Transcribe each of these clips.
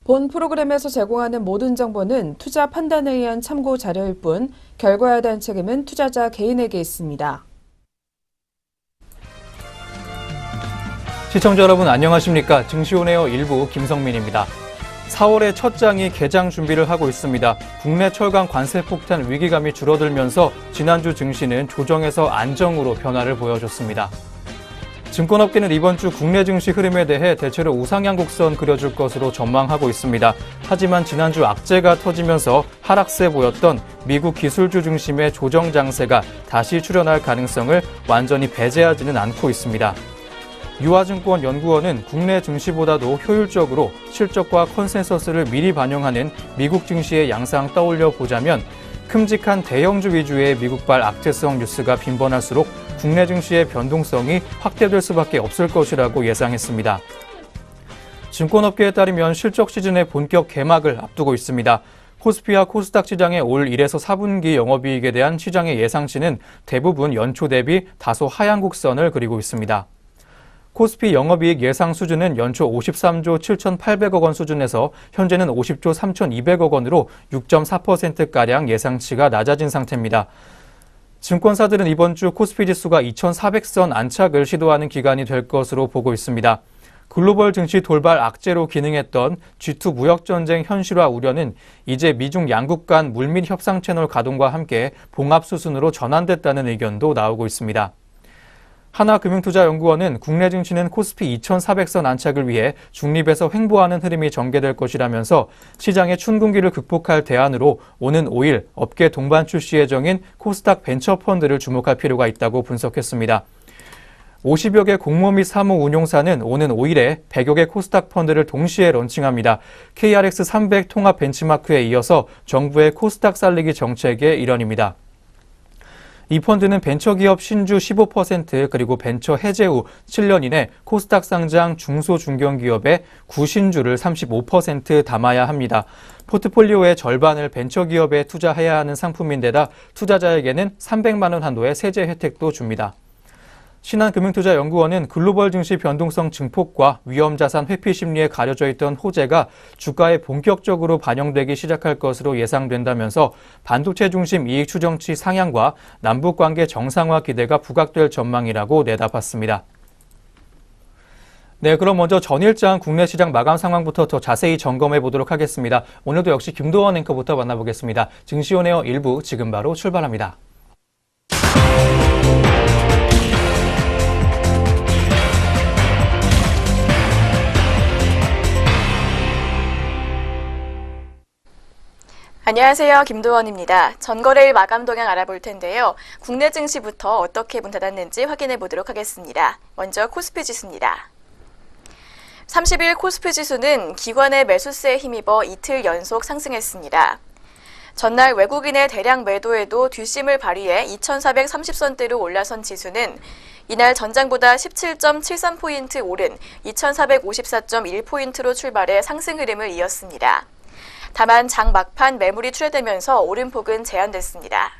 본 프로그램에서 제공하는 모든 정보는 투자 판단에 의한 참고 자료일 뿐 결과에 대한 책임은 투자자 개인에게 있습니다. 시청자 여러분 안녕하십니까? 증시온에어 1부 김성민입니다. 4월의 첫 장이 개장 준비를 하고 있습니다. 국내 철강 관세 폭탄 위기감이 줄어들면서 지난주 증시는 조정에서 안정으로 변화를 보여줬습니다. 증권업계는 이번 주 국내 증시 흐름에 대해 대체로 우상향 곡선 그려줄 것으로 전망하고 있습니다. 하지만 지난주 악재가 터지면서 하락세 보였던 미국 기술주 중심의 조정 장세가 다시 출현할 가능성을 완전히 배제하지는 않고 있습니다. 유화증권 연구원은 국내 증시보다도 효율적으로 실적과 컨센서스를 미리 반영하는 미국 증시의 양상 떠올려 보자면 큼직한 대형주 위주의 미국발 악재성 뉴스가 빈번할수록 국내 증시의 변동성이 확대될 수밖에 없을 것이라고 예상했습니다. 증권업계에 따르면 실적 시즌의 본격 개막을 앞두고 있습니다. 코스피와 코스닥 시장의 올 1에서 4분기 영업이익에 대한 시장의 예상치는 대부분 연초 대비 다소 하향 곡선을 그리고 있습니다. 코스피 영업이익 예상 수준은 연초 53조 7,800억 원 수준에서 현재는 50조 3,200억 원으로 6.4%가량 예상치가 낮아진 상태입니다. 증권사들은 이번 주 코스피 지수가 2,400선 안착을 시도하는 기간이 될 것으로 보고 있습니다. 글로벌 증시 돌발 악재로 기능했던 G2 무역전쟁 현실화 우려는 이제 미중 양국 간 물밑 협상 채널 가동과 함께 봉합 수순으로 전환됐다는 의견도 나오고 있습니다. 하나금융투자연구원은 국내 증시는 코스피 2,400선 안착을 위해 중립에서 횡보하는 흐름이 전개될 것이라면서 시장의 춘궁기를 극복할 대안으로 오는 5일 업계 동반 출시 예정인 코스닥 벤처펀드를 주목할 필요가 있다고 분석했습니다. 50여 개 공모 및 사무 운용사는 오는 5일에 100여 개 코스닥 펀드를 동시에 런칭합니다. KRX 300 통합 벤치마크에 이어서 정부의 코스닥 살리기 정책의 일환입니다. 이 펀드는 벤처기업 신주 15% 그리고 벤처 해제 후 7년 이내 코스닥 상장 중소중견기업의 구신주를 35% 담아야 합니다. 포트폴리오의 절반을 벤처기업에 투자해야 하는 상품인데다 투자자에게는 300만 원 한도의 세제 혜택도 줍니다. 신한금융투자연구원은 글로벌 증시 변동성 증폭과 위험자산 회피 심리에 가려져 있던 호재가 주가에 본격적으로 반영되기 시작할 것으로 예상된다면서 반도체 중심 이익 추정치 상향과 남북관계 정상화 기대가 부각될 전망이라고 내다봤습니다. 네, 그럼 먼저 전일장 국내 시장 마감 상황부터 더 자세히 점검해 보도록 하겠습니다. 오늘도 역시 김도원 앵커부터 만나보겠습니다. 증시온에어 1부 지금 바로 출발합니다. 안녕하세요. 김도원입니다. 전거래일 마감 동향 알아볼 텐데요. 국내 증시부터 어떻게 문 닫았는지 확인해 보도록 하겠습니다. 먼저 코스피 지수입니다. 30일 코스피 지수는 기관의 매수세에 힘입어 이틀 연속 상승했습니다. 전날 외국인의 대량 매도에도 뒷심을 발휘해 2,430선대로 올라선 지수는 이날 전장보다 17.73포인트 오른 2,454.1포인트로 출발해 상승 흐름을 이었습니다. 다만 장 막판 매물이 출회되면서 오름폭은 제한됐습니다.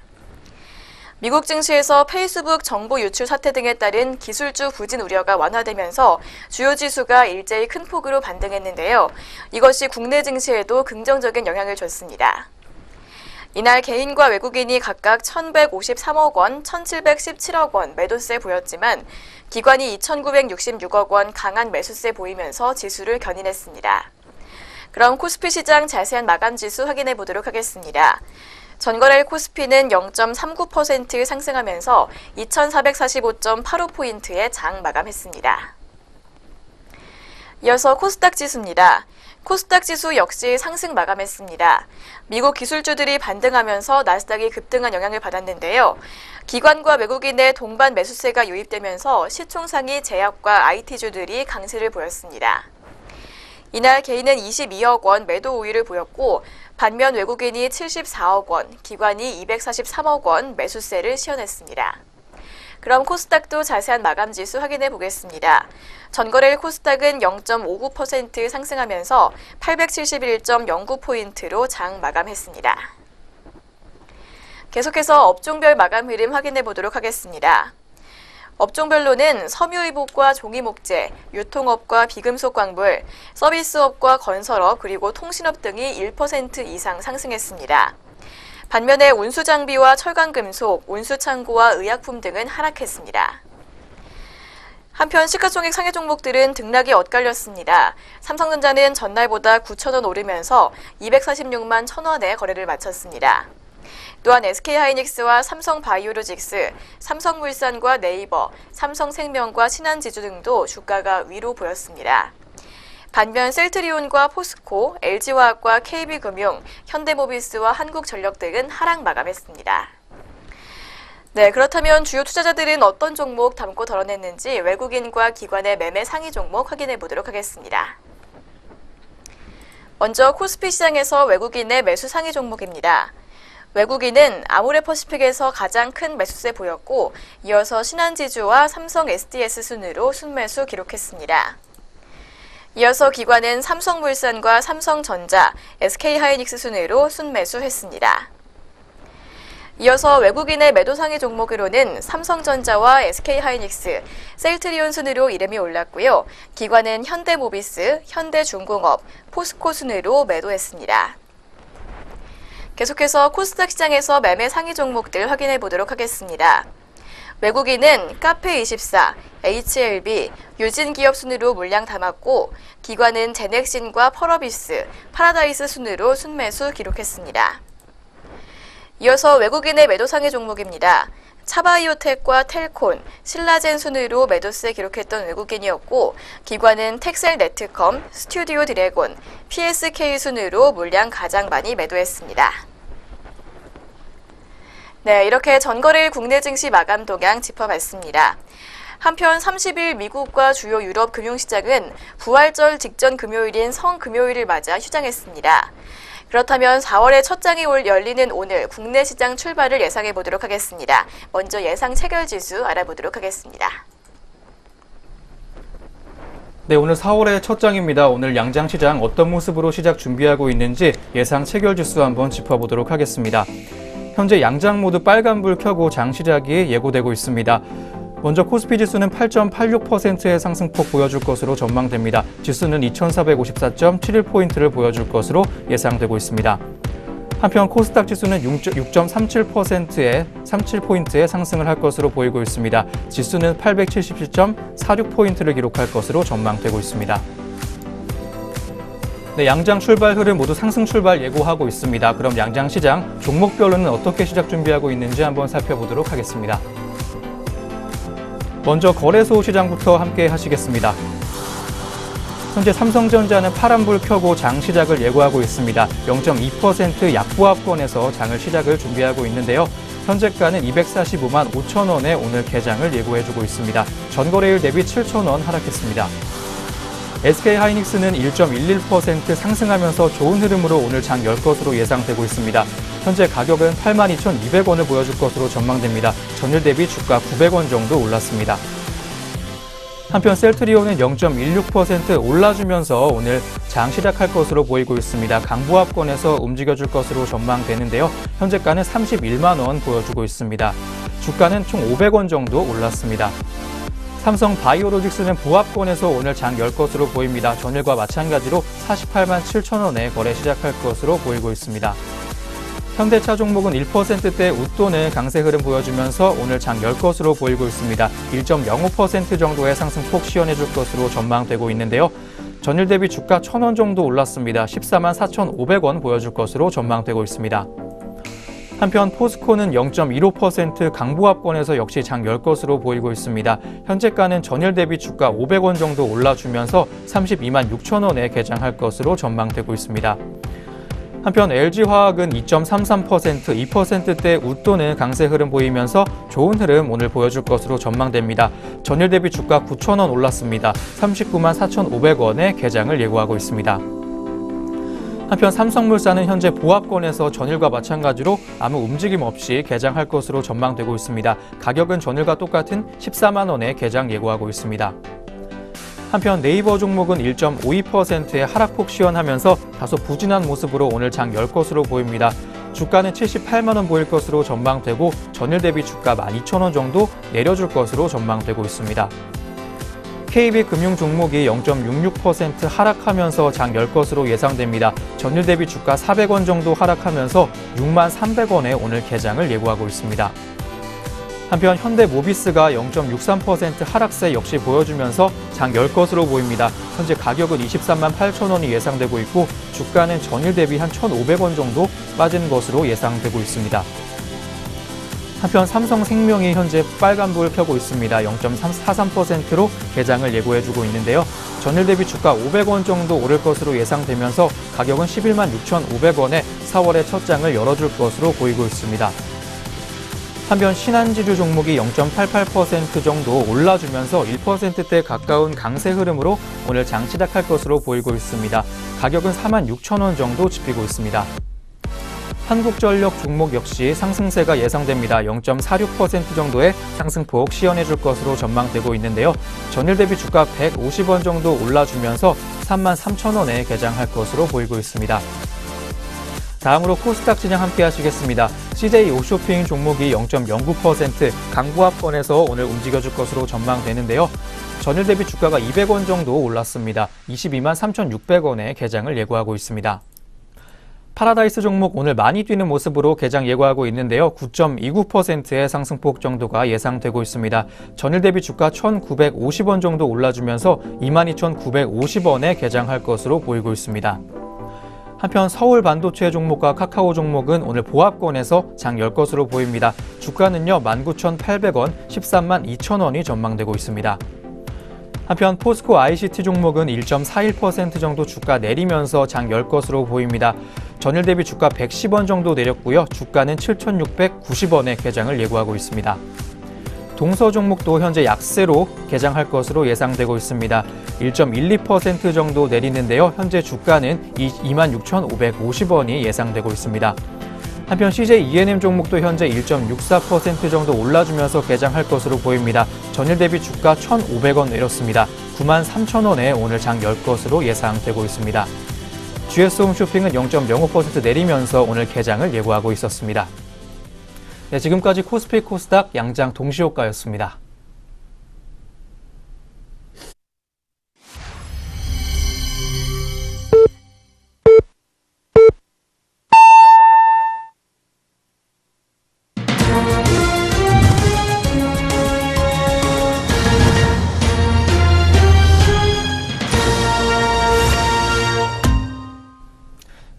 미국 증시에서 페이스북 정보 유출 사태 등에 따른 기술주 부진 우려가 완화되면서 주요 지수가 일제히 큰 폭으로 반등했는데요. 이것이 국내 증시에도 긍정적인 영향을 줬습니다. 이날 개인과 외국인이 각각 1,153억 원, 1,717억 원 매도세 보였지만 기관이 2,966억 원 강한 매수세 보이면서 지수를 견인했습니다. 그럼 코스피 시장 자세한 마감 지수 확인해 보도록 하겠습니다. 전거래일 코스피는 0.39% 상승하면서 2,445.85포인트에 장 마감했습니다. 이어서 코스닥 지수입니다. 코스닥 지수 역시 상승 마감했습니다. 미국 기술주들이 반등하면서 나스닥이 급등한 영향을 받았는데요. 기관과 외국인의 동반 매수세가 유입되면서 시총상위 제약과 IT주들이 강세를 보였습니다. 이날 개인은 22억 원 매도 우위를 보였고 반면 외국인이 74억 원, 기관이 243억 원 매수세를 시현했습니다. 그럼 코스닥도 자세한 마감 지수 확인해 보겠습니다. 전거래일 코스닥은 0.59% 상승하면서 871.09포인트로 장 마감했습니다. 계속해서 업종별 마감 흐름 확인해 보도록 하겠습니다. 업종별로는 섬유의복과 종이목재, 유통업과 비금속 광물, 서비스업과 건설업 그리고 통신업 등이 1% 이상 상승했습니다. 반면에 운수장비와 철강금속, 운수창고와 의약품 등은 하락했습니다. 한편 시가총액 상해 종목들은 등락이 엇갈렸습니다. 삼성전자는 전날보다 9,000원 오르면서 246만 1,000원에 거래를 마쳤습니다. 또한 SK하이닉스와 삼성바이오로직스, 삼성물산과 네이버, 삼성생명과 신한지주 등도 주가가 위로 보였습니다. 반면 셀트리온과 포스코, LG화학과 KB금융, 현대모비스와 한국전력 등은 하락 마감했습니다. 네, 그렇다면 주요 투자자들은 어떤 종목 담고 덜어냈는지 외국인과 기관의 매매 상위 종목 확인해 보도록 하겠습니다. 먼저 코스피 시장에서 외국인의 매수 상위 종목입니다. 외국인은 아모레퍼시픽에서 가장 큰 매수세 보였고 이어서 신한지주와 삼성 SDS 순으로 순매수 기록했습니다. 이어서 기관은 삼성물산과 삼성전자, SK하이닉스 순으로 순매수했습니다. 이어서 외국인의 매도 상위 종목으로는 삼성전자와 SK하이닉스, 셀트리온 순으로 이름이 올랐고요. 기관은 현대모비스, 현대중공업, 포스코 순으로 매도했습니다. 계속해서 코스닥 시장에서 매매 상위 종목들 확인해 보도록 하겠습니다. 외국인은 카페24, HLB, 유진기업 순으로 물량 담았고 기관은 제넥신과 펄어비스, 파라다이스 순으로 순매수 기록했습니다. 이어서 외국인의 매도 상위 종목입니다. 차바이오텍과 텔콘, 신라젠 순으로 매도세 기록했던 외국인이었고 기관은 텍셀네트컴, 스튜디오 드래곤, PSK 순으로 물량 가장 많이 매도했습니다. 네, 이렇게 전거래일 국내 증시 마감 동향 짚어봤습니다. 한편 30일 미국과 주요 유럽 금융시장은 부활절 직전 금요일인 성금요일을 맞아 휴장했습니다. 그렇다면 4월의 첫 장이 열리는 오늘 국내 시장 출발을 예상해 보도록 하겠습니다. 먼저 예상 체결지수 알아보도록 하겠습니다. 네, 오늘 4월의 첫 장입니다. 오늘 양장시장 어떤 모습으로 시작 준비하고 있는지 예상 체결지수 한번 짚어보도록 하겠습니다. 현재 양장 모두 빨간불 켜고 장 시작이 예고되고 있습니다. 먼저 코스피 지수는 8.86%의 상승폭 보여줄 것으로 전망됩니다. 지수는 2454.71포인트를 보여줄 것으로 예상되고 있습니다. 한편 코스닥 지수는 6.37%의 상승을 할 것으로 보이고 있습니다. 지수는 877.46포인트를 기록할 것으로 전망되고 있습니다. 네, 양장 출발 흐름 모두 상승 출발 예고하고 있습니다. 그럼 양장 시장 종목별로는 어떻게 시작 준비하고 있는지 한번 살펴보도록 하겠습니다. 먼저 거래소 시장부터 함께 하시겠습니다. 현재 삼성전자는 파란불 켜고 장 시작을 예고하고 있습니다. 0.2% 약보합권에서 장을 시작을 준비하고 있는데요. 현재가는 245만 5천 원에 오늘 개장을 예고해주고 있습니다. 전거래일 대비 7천 원 하락했습니다. SK하이닉스는 1.11% 상승하면서 좋은 흐름으로 오늘 장 열 것으로 예상되고 있습니다. 현재 가격은 82,200원을 보여줄 것으로 전망됩니다. 전일 대비 주가 900원 정도 올랐습니다. 한편 셀트리온은 0.16% 올라주면서 오늘 장 시작할 것으로 보이고 있습니다. 강보합권에서 움직여줄 것으로 전망되는데요. 현재가는 31만 원 보여주고 있습니다. 주가는 총 500원 정도 올랐습니다. 삼성바이오로직스는 보합권에서 오늘 장 열 것으로 보입니다. 전일과 마찬가지로 48만 7천 원에 거래 시작할 것으로 보이고 있습니다. 현대차 종목은 1%대 웃도는 강세 흐름 보여주면서 오늘 장 열 것으로 보이고 있습니다. 1.05% 정도의 상승폭 시현해줄 것으로 전망되고 있는데요. 전일 대비 주가 1,000원 정도 올랐습니다. 14만 4,500원 보여줄 것으로 전망되고 있습니다. 한편 포스코는 0.15% 강보합권에서 역시 장 열 것으로 보이고 있습니다. 현재가는 전일 대비 주가 500원 정도 올라주면서 32만 6천 원에 개장할 것으로 전망되고 있습니다. 한편 LG화학은 2.33%, 2%대 웃도는 강세 흐름 보이면서 좋은 흐름 오늘 보여줄 것으로 전망됩니다. 전일 대비 주가 9,000원 올랐습니다. 39만 4,500원에 개장을 예고하고 있습니다. 한편 삼성물산은 현재 보합권에서 전일과 마찬가지로 아무 움직임 없이 개장할 것으로 전망되고 있습니다. 가격은 전일과 똑같은 14만 원에 개장 예고하고 있습니다. 한편 네이버 종목은 1.52%의 하락폭 시현하면서 다소 부진한 모습으로 오늘 장 열 것으로 보입니다. 주가는 78만 원 보일 것으로 전망되고 전일 대비 주가 12,000원 정도 내려줄 것으로 전망되고 있습니다. KB금융 종목이 0.66% 하락하면서 장 열 것으로 예상됩니다. 전일 대비 주가 400원 정도 하락하면서 6만 300원에 오늘 개장을 예고하고 있습니다. 한편 현대모비스가 0.63% 하락세 역시 보여주면서 장 열 것으로 보입니다. 현재 가격은 23만 8천 원이 예상되고 있고 주가는 전일 대비 한 1,500원 정도 빠진 것으로 예상되고 있습니다. 한편 삼성생명이 현재 빨간불을 켜고 있습니다. 0.43%로 개장을 예고해주고 있는데요. 전일 대비 주가 500원 정도 오를 것으로 예상되면서 가격은 11만 6,500원에 4월의 첫 장을 열어줄 것으로 보이고 있습니다. 한편 신한지주 종목이 0.88% 정도 올라주면서 1%대 가까운 강세 흐름으로 오늘 장 시작할 것으로 보이고 있습니다. 가격은 4만 6천 원 정도 집히고 있습니다. 한국전력 종목 역시 상승세가 예상됩니다. 0.46% 정도의 상승폭 시연해줄 것으로 전망되고 있는데요. 전일 대비 주가 150원 정도 올라주면서 3만 3천 원에 개장할 것으로 보이고 있습니다. 다음으로 코스닥 진영 함께 하시겠습니다. CJ 옵쇼핑 종목이 0.09% 강보합권에서 오늘 움직여줄 것으로 전망되는데요. 전일 대비 주가가 200원 정도 올랐습니다. 22만 3,600원에 개장을 예고하고 있습니다. 파라다이스 종목 오늘 많이 뛰는 모습으로 개장 예고하고 있는데요. 9.29%의 상승폭 정도가 예상되고 있습니다. 전일 대비 주가 1,950원 정도 올라주면서 22,950원에 개장할 것으로 보이고 있습니다. 한편 서울 반도체 종목과 카카오 종목은 오늘 보합권에서 장 열 것으로 보입니다. 주가는요 19,800원, 13만 2천원이 전망되고 있습니다. 한편 포스코 ICT 종목은 1.41% 정도 주가 내리면서 장 열 것으로 보입니다. 전일 대비 주가 110원 정도 내렸고요. 주가는 7,690원에 개장을 예고하고 있습니다. 동서 종목도 현재 약세로 개장할 것으로 예상되고 있습니다. 1.12% 정도 내리는데요. 현재 주가는 26,550원이 예상되고 있습니다. 한편 CJ ENM 종목도 현재 1.64% 정도 올라주면서 개장할 것으로 보입니다. 전일 대비 주가 1,500원 내렸습니다. 9만 3천원에 오늘 장 열 것으로 예상되고 있습니다. GS홈쇼핑은 0.05% 내리면서 오늘 개장을 예고하고 있었습니다. 네, 지금까지 코스피 코스닥 양장 동시호가였습니다.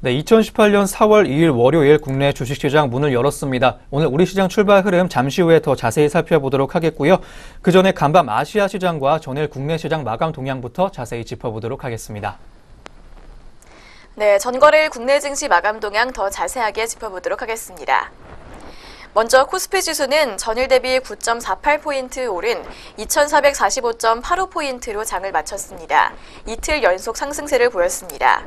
네, 2018년 4월 2일 월요일 국내 주식시장 문을 열었습니다. 오늘 우리 시장 출발 흐름 잠시 후에 더 자세히 살펴보도록 하겠고요. 그 전에 간밤 아시아 시장과 전일 국내 시장 마감 동향부터 자세히 짚어보도록 하겠습니다. 네, 전거래일 국내 증시 마감 동향 더 자세하게 짚어보도록 하겠습니다. 먼저 코스피 지수는 전일 대비 9.48포인트 오른 2,445.85포인트로 장을 마쳤습니다. 이틀 연속 상승세를 보였습니다.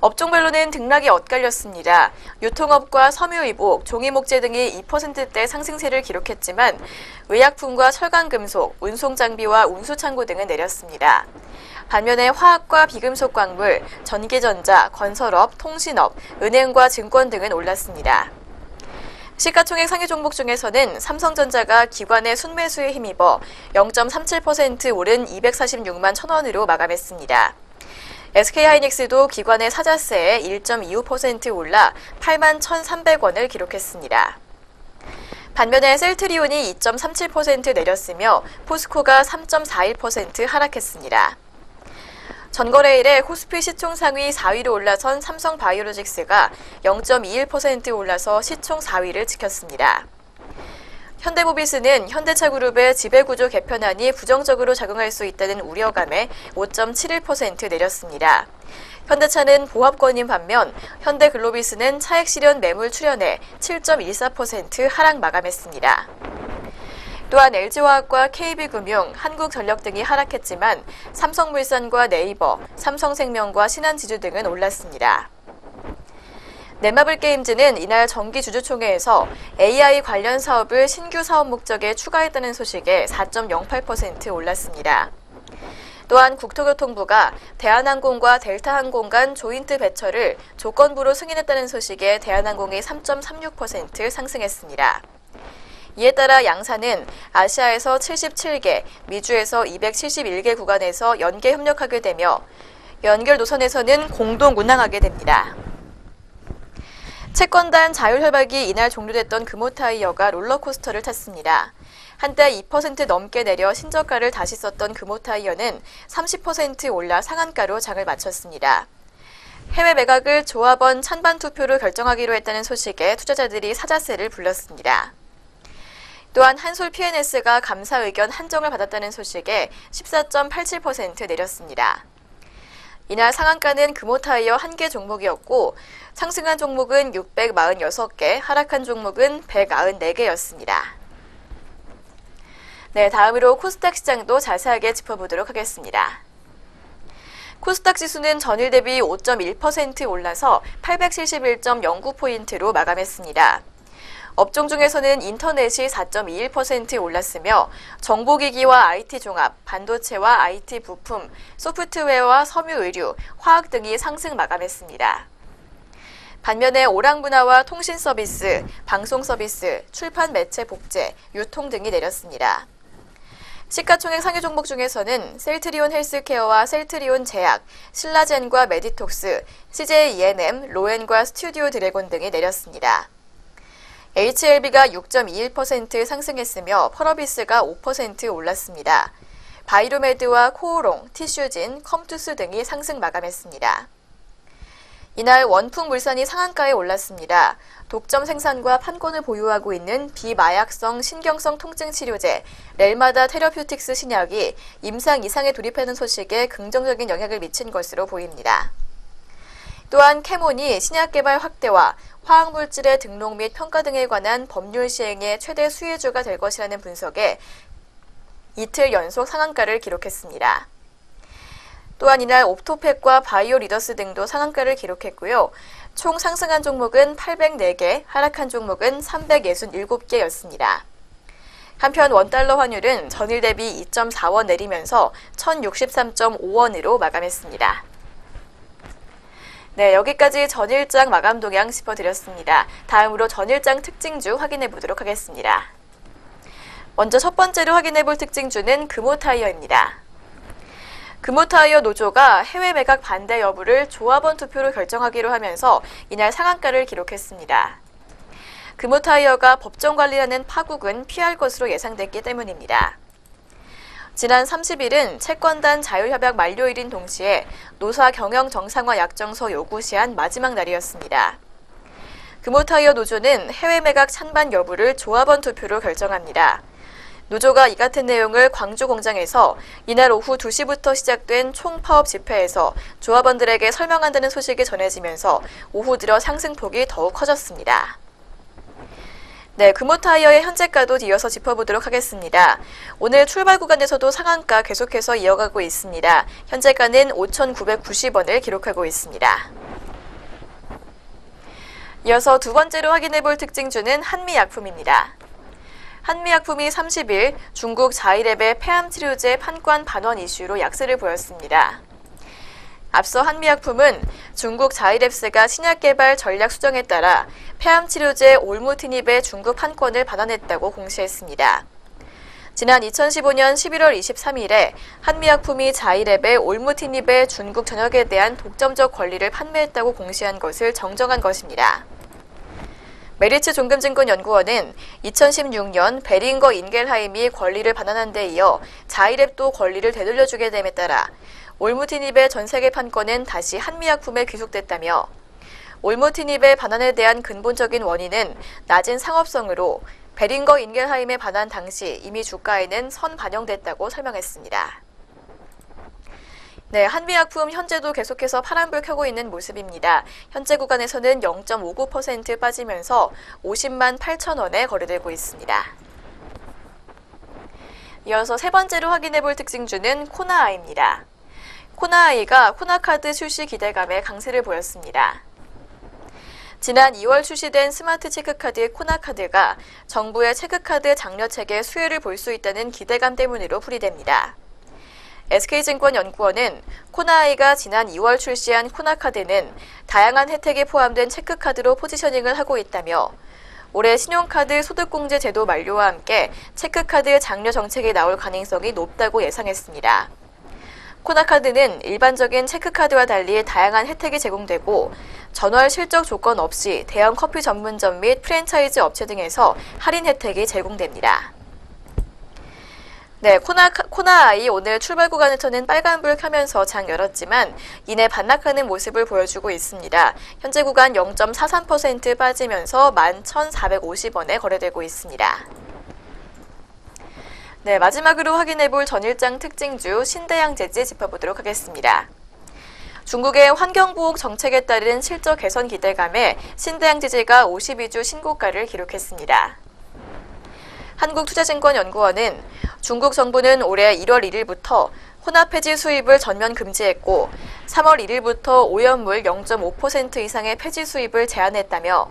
업종별로는 등락이 엇갈렸습니다. 유통업과 섬유의복, 종이목재 등이 2%대 상승세를 기록했지만 의약품과 철강금속, 운송장비와 운수창고 등은 내렸습니다. 반면에 화학과 비금속 광물, 전기전자, 건설업, 통신업, 은행과 증권 등은 올랐습니다. 시가총액 상위 종목 중에서는 삼성전자가 기관의 순매수에 힘입어 0.37% 오른 246만 1,000원으로 마감했습니다. SK하이닉스도 기관의 사자세에 1.25% 올라 8만 1,300원을 기록했습니다. 반면에 셀트리온이 2.37% 내렸으며 포스코가 3.41% 하락했습니다. 전거래일에 코스피 시총 상위 4위로 올라선 삼성바이오로직스가 0.21% 올라서 시총 4위를 지켰습니다. 현대모비스는 현대차그룹의 지배구조 개편안이 부정적으로 작용할 수 있다는 우려감에 5.71% 내렸습니다. 현대차는 보합권인 반면 현대글로비스는 차액 실현 매물 출현에 7.14% 하락 마감했습니다. 또한 LG화학과 KB금융, 한국전력 등이 하락했지만 삼성물산과 네이버, 삼성생명과 신한지주 등은 올랐습니다. 넷마블 게임즈는 이날 정기주주총회에서 AI 관련 사업을 신규 사업 목적에 추가했다는 소식에 4.08% 올랐습니다. 또한 국토교통부가 대한항공과 델타항공 간 조인트 배철을 조건부로 승인했다는 소식에 대한항공이 3.36% 상승했습니다. 이에 따라 양사는 아시아에서 77개, 미주에서 271개 구간에서 연계 협력하게 되며 연결 노선에서는 공동 운항하게 됩니다. 채권단 자율협약이 이날 종료됐던 금호타이어가 롤러코스터를 탔습니다. 한때 2% 넘게 내려 신저가를 다시 썼던 금호타이어는 30% 올라 상한가로 장을 마쳤습니다. 해외 매각을 조합원 찬반 투표로 결정하기로 했다는 소식에 투자자들이 사자세를 불렀습니다. 또한 한솔 P&S가 감사 의견 한정을 받았다는 소식에 14.87% 내렸습니다. 이날 상한가는 금호타이어 1개 종목이었고 상승한 종목은 646개, 하락한 종목은 194개였습니다. 네, 다음으로 코스닥 시장도 자세하게 짚어보도록 하겠습니다. 코스닥 지수는 전일 대비 5.1% 올라서 871.09포인트로 마감했습니다. 업종 중에서는 인터넷이 4.21% 올랐으며 정보기기와 IT 종합, 반도체와 IT 부품, 소프트웨어와 섬유의류, 화학 등이 상승 마감했습니다. 반면에 오락문화와 통신서비스, 방송서비스, 출판 매체 복제, 유통 등이 내렸습니다. 시가총액 상위 종목 중에서는 셀트리온 헬스케어와 셀트리온 제약, 신라젠과 메디톡스, CJ E&M, 로엔과 스튜디오 드래곤 등이 내렸습니다. HLB가 6.21% 상승했으며 펄어비스가 5% 올랐습니다. 바이로메드와 코오롱, 티슈진, 컴투스 등이 상승 마감했습니다. 이날 원풍물산이 상한가에 올랐습니다. 독점 생산과 판권을 보유하고 있는 비마약성 신경성 통증 치료제 렐마다 테러퓨틱스 신약이 임상 이상에 돌입하는 소식에 긍정적인 영향을 미친 것으로 보입니다. 또한 캐몬이 신약 개발 확대와 화학물질의 등록 및 평가 등에 관한 법률 시행의 최대 수혜주가 될 것이라는 분석에 이틀 연속 상한가를 기록했습니다. 또한 이날 옵토팩과 바이오 리더스 등도 상한가를 기록했고요. 총 상승한 종목은 804개, 하락한 종목은 367개였습니다. 한편 원달러 환율은 전일 대비 2.4원 내리면서 1063.5원으로 마감했습니다. 네, 여기까지 전일장 마감 동향 짚어드렸습니다. 다음으로 전일장 특징주 확인해 보도록 하겠습니다. 먼저 첫 번째로 확인해 볼 특징주는 금호타이어입니다. 금호타이어 노조가 해외 매각 반대 여부를 조합원 투표로 결정하기로 하면서 이날 상한가를 기록했습니다. 금호타이어가 법정 관리하는 파국은 피할 것으로 예상됐기 때문입니다. 지난 30일은 채권단 자율협약 만료일인 동시에 노사 경영 정상화 약정서 요구 시한 마지막 날이었습니다. 금호타이어 노조는 해외 매각 찬반 여부를 조합원 투표로 결정합니다. 노조가 이 같은 내용을 광주 공장에서 이날 오후 2시부터 시작된 총파업 집회에서 조합원들에게 설명한다는 소식이 전해지면서 오후 들어 상승폭이 더욱 커졌습니다. 네, 금호타이어의 현재가도 이어서 짚어보도록 하겠습니다. 오늘 출발 구간에서도 상한가 계속해서 이어가고 있습니다. 현재가는 5,990원을 기록하고 있습니다. 이어서 두 번째로 확인해볼 특징주는 한미약품입니다. 한미약품이 30일 중국 자이랩의 폐암치료제 판권 반환 이슈로 약세를 보였습니다. 앞서 한미약품은 중국 자이랩스가 신약 개발 전략 수정에 따라 폐암치료제 올무티닙의 중국 판권을 반환했다고 공시했습니다. 지난 2015년 11월 23일에 한미약품이 자이랩의 올무티닙의 중국 전역에 대한 독점적 권리를 판매했다고 공시한 것을 정정한 것입니다. 메리츠 종금증권연구원은 2016년 베링거 인겔하임이 권리를 반환한 데 이어 자이랩도 권리를 되돌려주게 됨에 따라 올무티닙의 전 세계 판권은 다시 한미약품에 귀속됐다며 올무티닙의 반환에 대한 근본적인 원인은 낮은 상업성으로 베링거 인겔하임의 반환 당시 이미 주가에는 선반영됐다고 설명했습니다. 네, 한미약품 현재도 계속해서 파란불 켜고 있는 모습입니다. 현재 구간에서는 0.59% 빠지면서 50만 8천 원에 거래되고 있습니다. 이어서 세 번째로 확인해볼 특징주는 코나아이입니다. 코나아이가 코나카드 출시 기대감에 강세를 보였습니다. 지난 2월 출시된 스마트 체크카드 코나카드가 정부의 체크카드 장려책에 수혜를 볼 수 있다는 기대감 때문으로 풀이됩니다. SK증권연구원은 코나아이가 지난 2월 출시한 코나카드는 다양한 혜택이 포함된 체크카드로 포지셔닝을 하고 있다며 올해 신용카드 소득공제 제도 만료와 함께 체크카드 장려 정책이 나올 가능성이 높다고 예상했습니다. 코나카드는 일반적인 체크카드와 달리 다양한 혜택이 제공되고 전월 실적 조건 없이 대형 커피 전문점 및 프랜차이즈 업체 등에서 할인 혜택이 제공됩니다. 네, 코나아이 오늘 출발 구간에서는 빨간불 켜면서 장 열었지만 이내 반락하는 모습을 보여주고 있습니다. 현재 구간 0.43% 빠지면서 11,450원에 거래되고 있습니다. 네, 마지막으로 확인해볼 전일장 특징주 신대양재지 짚어보도록 하겠습니다. 중국의 환경보호 정책에 따른 실적 개선 기대감에 신대양재지가 52주 신고가를 기록했습니다. 한국투자증권연구원은 중국 정부는 올해 1월 1일부터 혼합 폐지 수입을 전면 금지했고 3월 1일부터 오염물 0.5% 이상의 폐지 수입을 제한했다며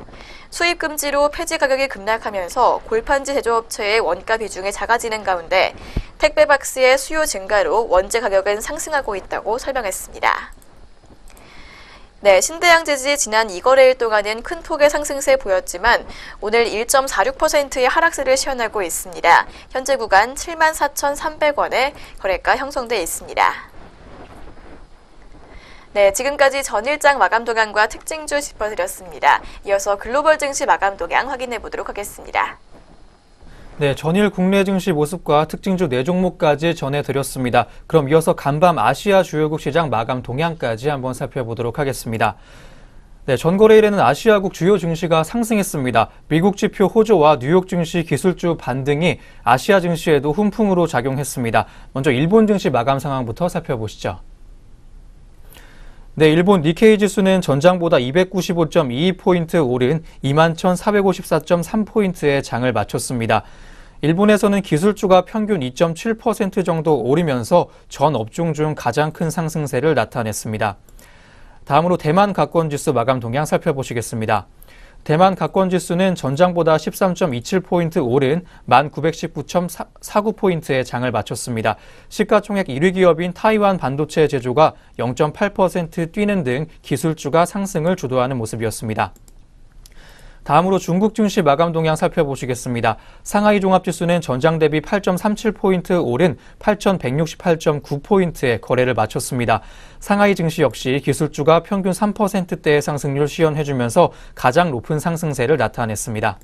수입 금지로 폐지 가격이 급락하면서 골판지 제조업체의 원가 비중이 작아지는 가운데 택배 박스의 수요 증가로 원재 가격은 상승하고 있다고 설명했습니다. 네, 신대양재지 지난 2거래일 동안은 큰 폭의 상승세 보였지만 오늘 1.46%의 하락세를 시현하고 있습니다. 현재 구간 74,300원에 거래가 형성돼 있습니다. 네, 지금까지 전일장 마감 동향과 특징주 짚어드렸습니다. 이어서 글로벌 증시 마감 동향 확인해 보도록 하겠습니다. 네, 전일 국내 증시 모습과 특징주 4종목까지 전해드렸습니다. 그럼 이어서 간밤 아시아 주요국 시장 마감 동향까지 한번 살펴보도록 하겠습니다. 네, 전거래일에는 아시아국 주요 증시가 상승했습니다. 미국 지표 호조와 뉴욕 증시 기술주 반등이 아시아 증시에도 훈풍으로 작용했습니다. 먼저 일본 증시 마감 상황부터 살펴보시죠. 네, 일본 니케이 지수는 전장보다 295.22포인트 오른 21,454.3포인트의 장을 마쳤습니다. 일본에서는 기술주가 평균 2.7% 정도 오르면서 전 업종 중 가장 큰 상승세를 나타냈습니다. 다음으로 대만 가권지수 마감 동향 살펴보시겠습니다. 대만 가권지수는 전장보다 13.27포인트 오른 1919.49포인트의 장을 마쳤습니다. 시가총액 1위 기업인 타이완 반도체 제조가 0.8% 뛰는 등 기술주가 상승을 주도하는 모습이었습니다. 다음으로 중국 증시 마감 동향 살펴보시겠습니다. 상하이 종합지수는 전장 대비 8.37포인트 오른 8,168.9포인트에 거래를 마쳤습니다. 상하이 증시 역시 기술주가 평균 3%대의 상승률 시현해주면서 가장 높은 상승세를 나타냈습니다.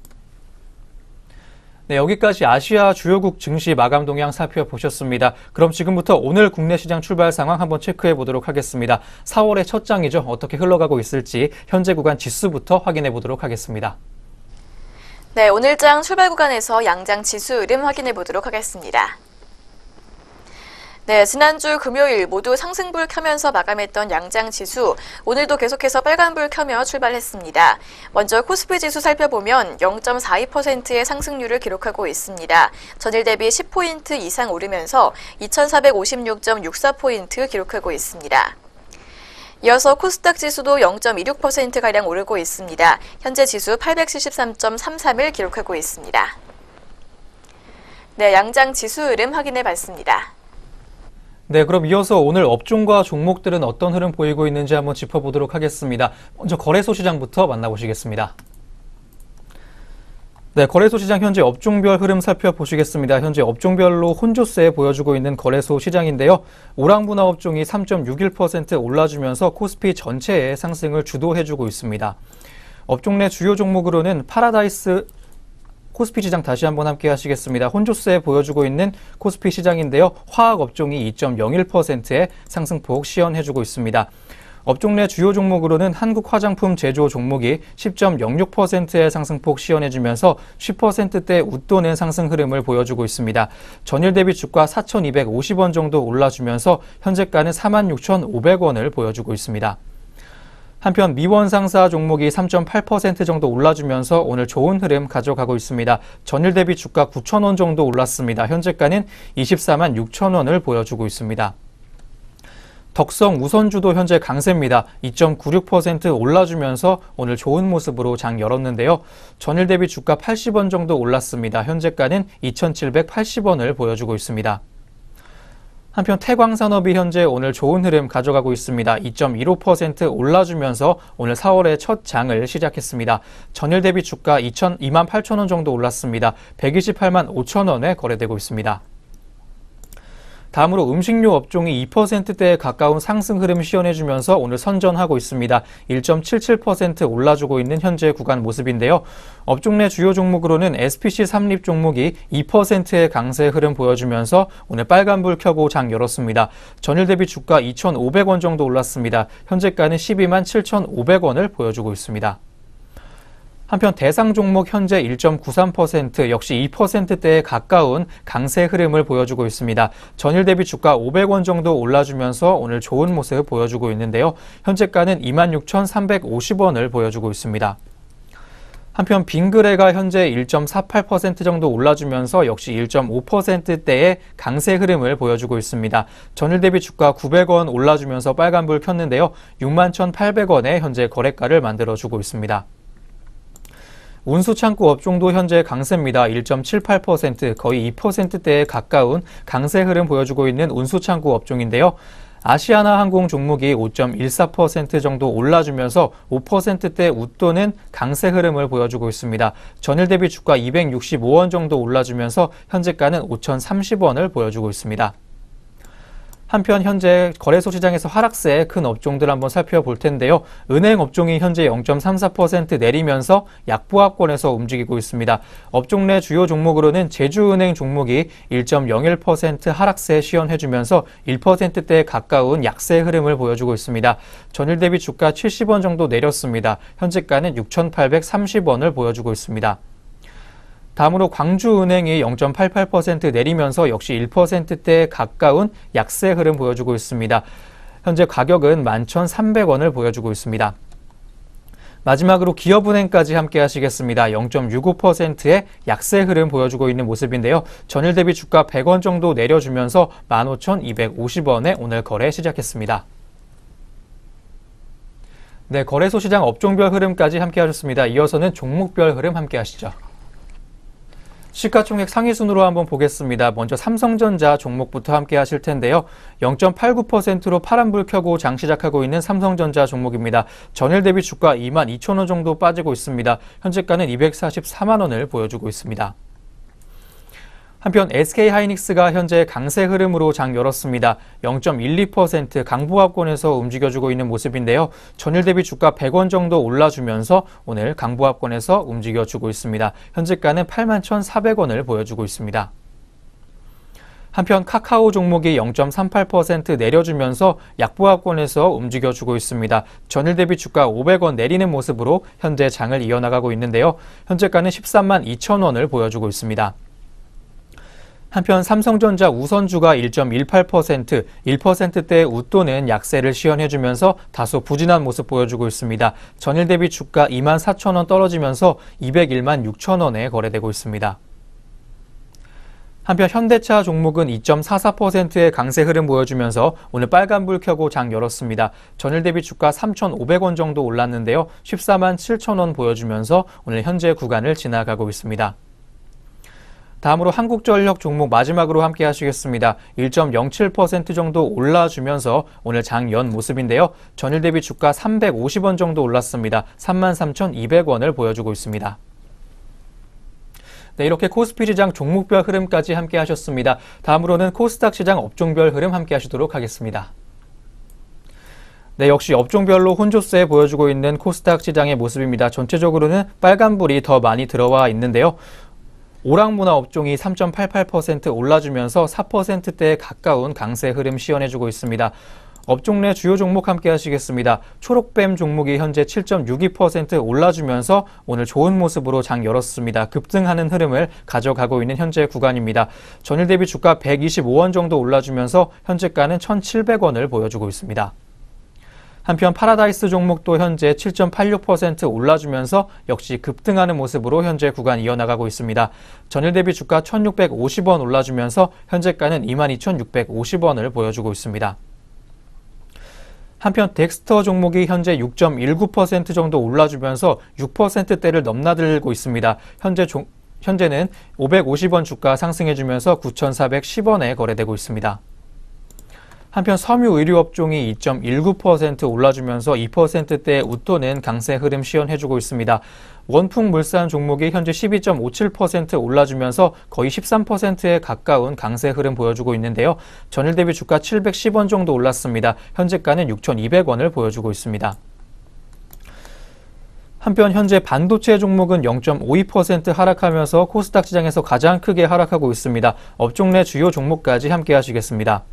네, 여기까지 아시아 주요국 증시 마감 동향 살펴보셨습니다. 그럼 지금부터 오늘 국내 시장 출발 상황 한번 체크해 보도록 하겠습니다. 4월의 첫 장이죠. 어떻게 흘러가고 있을지 현재 구간 지수부터 확인해 보도록 하겠습니다. 네, 오늘 장 출발 구간에서 양장 지수 흐름 확인해 보도록 하겠습니다. 네, 지난주 금요일 모두 상승불 켜면서 마감했던 양장지수, 오늘도 계속해서 빨간불 켜며 출발했습니다. 먼저 코스피 지수 살펴보면 0.42%의 상승률을 기록하고 있습니다. 전일 대비 10포인트 이상 오르면서 2,456.64포인트 기록하고 있습니다. 이어서 코스닥 지수도 0.26%가량 오르고 있습니다. 현재 지수 873.33을 기록하고 있습니다. 네, 양장 지수 흐름 확인해 봤습니다. 네, 그럼 이어서 오늘 업종과 종목들은 어떤 흐름 보이고 있는지 한번 짚어보도록 하겠습니다. 먼저 거래소 시장부터 만나보시겠습니다. 네, 거래소 시장 현재 업종별 흐름 살펴보시겠습니다. 현재 업종별로 혼조세 보여주고 있는 거래소 시장인데요. 오랑분화 업종이 3.61% 올라주면서 코스피 전체의 상승을 주도해주고 있습니다. 업종 내 주요 종목으로는 파라다이스 코스피 시장 다시 한번 함께 하시겠습니다. 혼조세 보여주고 있는 코스피 시장인데요. 화학 업종이 2.01%의 상승폭 시현해주고 있습니다. 업종 내 주요 종목으로는 한국 화장품 제조 종목이 10.06%의 상승폭 시현해주면서 10%대 웃도는 상승 흐름을 보여주고 있습니다. 전일 대비 주가 4,250원 정도 올라주면서 현재가는 46,500원을 보여주고 있습니다. 한편 미원 상사 종목이 3.8% 정도 올라주면서 오늘 좋은 흐름 가져가고 있습니다. 전일 대비 주가 9,000원 정도 올랐습니다. 현재가는 24만 6천원을 보여주고 있습니다. 덕성 우선주도 현재 강세입니다. 2.96% 올라주면서 오늘 좋은 모습으로 장 열었는데요. 전일 대비 주가 80원 정도 올랐습니다. 현재가는 2,780원을 보여주고 있습니다. 한편 태광산업이 현재 오늘 좋은 흐름 가져가고 있습니다. 2.15% 올라주면서 오늘 4월의 첫 장을 시작했습니다. 전일 대비 주가 28,000원 정도 올랐습니다. 128만 5천 원에 거래되고 있습니다. 다음으로 음식료 업종이 2%대에 가까운 상승 흐름 시연해주면서 오늘 선전하고 있습니다. 1.77% 올라주고 있는 현재 구간 모습인데요. 업종 내 주요 종목으로는 SPC 삼립 종목이 2%의 강세 흐름 보여주면서 오늘 빨간불 켜고 장 열었습니다. 전일 대비 주가 2,500원 정도 올랐습니다. 현재가는 12만 7,500원을 보여주고 있습니다. 한편 대상 종목 현재 1.93% 역시 2%대에 가까운 강세 흐름을 보여주고 있습니다. 전일 대비 주가 500원 정도 올라주면서 오늘 좋은 모습 보여주고 있는데요. 현재가는 26,350원을 보여주고 있습니다. 한편 빙그레가 현재 1.48% 정도 올라주면서 역시 1.5%대의 강세 흐름을 보여주고 있습니다. 전일 대비 주가 900원 올라주면서 빨간불 켰는데요. 61,800원에 현재 거래가를 만들어주고 있습니다. 운수창고 업종도 현재 강세입니다. 1.78% 거의 2%대에 가까운 강세 흐름 보여주고 있는 운수창고 업종인데요. 아시아나항공 종목이 5.14% 정도 올라주면서 5%대 웃도는 강세 흐름을 보여주고 있습니다. 전일 대비 주가 265원 정도 올라주면서 현재가는 5,030원을 보여주고 있습니다. 한편 현재 거래소 시장에서 하락세의 큰 업종들 한번 살펴볼 텐데요. 은행 업종이 현재 0.34% 내리면서 약보합권에서 움직이고 있습니다. 업종 내 주요 종목으로는 제주은행 종목이 1.01% 하락세 시연해주면서 1%대에 가까운 약세 흐름을 보여주고 있습니다. 전일 대비 주가 70원 정도 내렸습니다. 현재가는 6,830원을 보여주고 있습니다. 다음으로 광주은행이 0.88% 내리면서 역시 1%대에 가까운 약세 흐름 보여주고 있습니다. 현재 가격은 11,300원을 보여주고 있습니다. 마지막으로 기업은행까지 함께 하시겠습니다. 0.65%의 약세 흐름 보여주고 있는 모습인데요. 전일 대비 주가 100원 정도 내려주면서 15,250원에 오늘 거래 시작했습니다. 네, 거래소 시장 업종별 흐름까지 함께 하셨습니다. 이어서는 종목별 흐름 함께 하시죠. 시가총액 상위 순으로 한번 보겠습니다. 먼저 삼성전자 종목부터 함께 하실 텐데요. 0.89%로 파란불 켜고 장 시작하고 있는 삼성전자 종목입니다. 전일 대비 주가 22,000원 정도 빠지고 있습니다. 현재가는 244만 원을 보여주고 있습니다. 한편 SK하이닉스가 현재 강세 흐름으로 장 열었습니다. 0.12% 강보합권에서 움직여주고 있는 모습인데요. 전일 대비 주가 100원 정도 올라주면서 오늘 강보합권에서 움직여주고 있습니다. 현재가는 81,400원을 보여주고 있습니다. 한편 카카오 종목이 0.38% 내려주면서 약보합권에서 움직여주고 있습니다. 전일 대비 주가 500원 내리는 모습으로 현재 장을 이어나가고 있는데요. 현재가는 13만 2천원을 보여주고 있습니다. 한편 삼성전자 우선주가 1.18%, 1%대의 웃도는 약세를 시연해주면서 다소 부진한 모습 보여주고 있습니다. 전일 대비 주가 24,000원 떨어지면서 201만 6천원에 거래되고 있습니다. 한편 현대차 종목은 2.44%의 강세 흐름 보여주면서 오늘 빨간불 켜고 장 열었습니다. 전일 대비 주가 3,500원 정도 올랐는데요. 14만 7천원 보여주면서 오늘 현재 구간을 지나가고 있습니다. 다음으로 한국전력 종목 마지막으로 함께 하시겠습니다. 1.07% 정도 올라주면서 오늘 장 연 모습인데요. 전일 대비 주가 350원 정도 올랐습니다. 33,200원을 보여주고 있습니다. 네, 이렇게 코스피 시장 종목별 흐름까지 함께 하셨습니다. 다음으로는 코스닥 시장 업종별 흐름 함께 하시도록 하겠습니다. 네, 역시 업종별로 혼조세 보여주고 있는 코스닥 시장의 모습입니다. 전체적으로는 빨간불이 더 많이 들어와 있는데요. 오락문화 업종이 3.88% 올라주면서 4%대에 가까운 강세 흐름 시연해주고 있습니다. 업종 내 주요 종목 함께 하시겠습니다. 초록뱀 종목이 현재 7.62% 올라주면서 오늘 좋은 모습으로 장 열었습니다. 급등하는 흐름을 가져가고 있는 현재 구간입니다. 전일 대비 주가 125원 정도 올라주면서 현재가는 1,700원을 보여주고 있습니다. 한편 파라다이스 종목도 현재 7.86% 올라주면서 역시 급등하는 모습으로 현재 구간 이어나가고 있습니다. 전일 대비 주가 1,650원 올라주면서 현재가는 22,650원을 보여주고 있습니다. 한편 덱스터 종목이 현재 6.19% 정도 올라주면서 6%대를 넘나들고 있습니다. 현재는 550원 주가 상승해주면서 9,410원에 거래되고 있습니다. 한편 섬유 의류 업종이 2.19% 올라주면서 2%대의 웃도는 강세 흐름 시연해주고 있습니다. 원품 물산 종목이 현재 12.57% 올라주면서 거의 13%에 가까운 강세 흐름 보여주고 있는데요. 전일 대비 주가 710원 정도 올랐습니다. 현재가는 6,200원을 보여주고 있습니다. 한편 현재 반도체 종목은 0.52% 하락하면서 코스닥 시장에서 가장 크게 하락하고 있습니다. 업종 내 주요 종목까지 함께 하시겠습니다.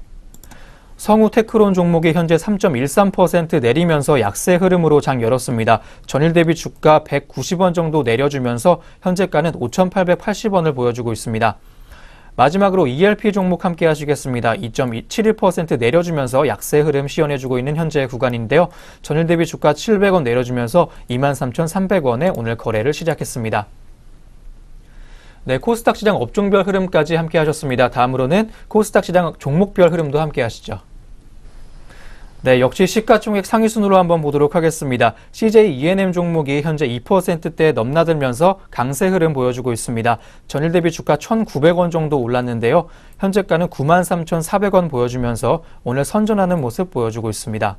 성우테크론 종목이 현재 3.13% 내리면서 약세 흐름으로 장 열었습니다. 전일 대비 주가 190원 정도 내려주면서 현재가는 5,880원을 보여주고 있습니다. 마지막으로 ELP 종목 함께 하시겠습니다. 2.71% 내려주면서 약세 흐름 시연해주고 있는 현재 구간인데요. 전일 대비 주가 700원 내려주면서 23,300원에 오늘 거래를 시작했습니다. 네, 코스닥 시장 업종별 흐름까지 함께 하셨습니다. 다음으로는 코스닥 시장 종목별 흐름도 함께 하시죠. 네, 역시 시가총액 상위 순으로 한번 보도록 하겠습니다. CJ E&M 종목이 현재 2%대 넘나들면서 강세 흐름 보여주고 있습니다. 전일 대비 주가 1,900원 정도 올랐는데요. 현재가는 93,400원 보여주면서 오늘 선전하는 모습 보여주고 있습니다.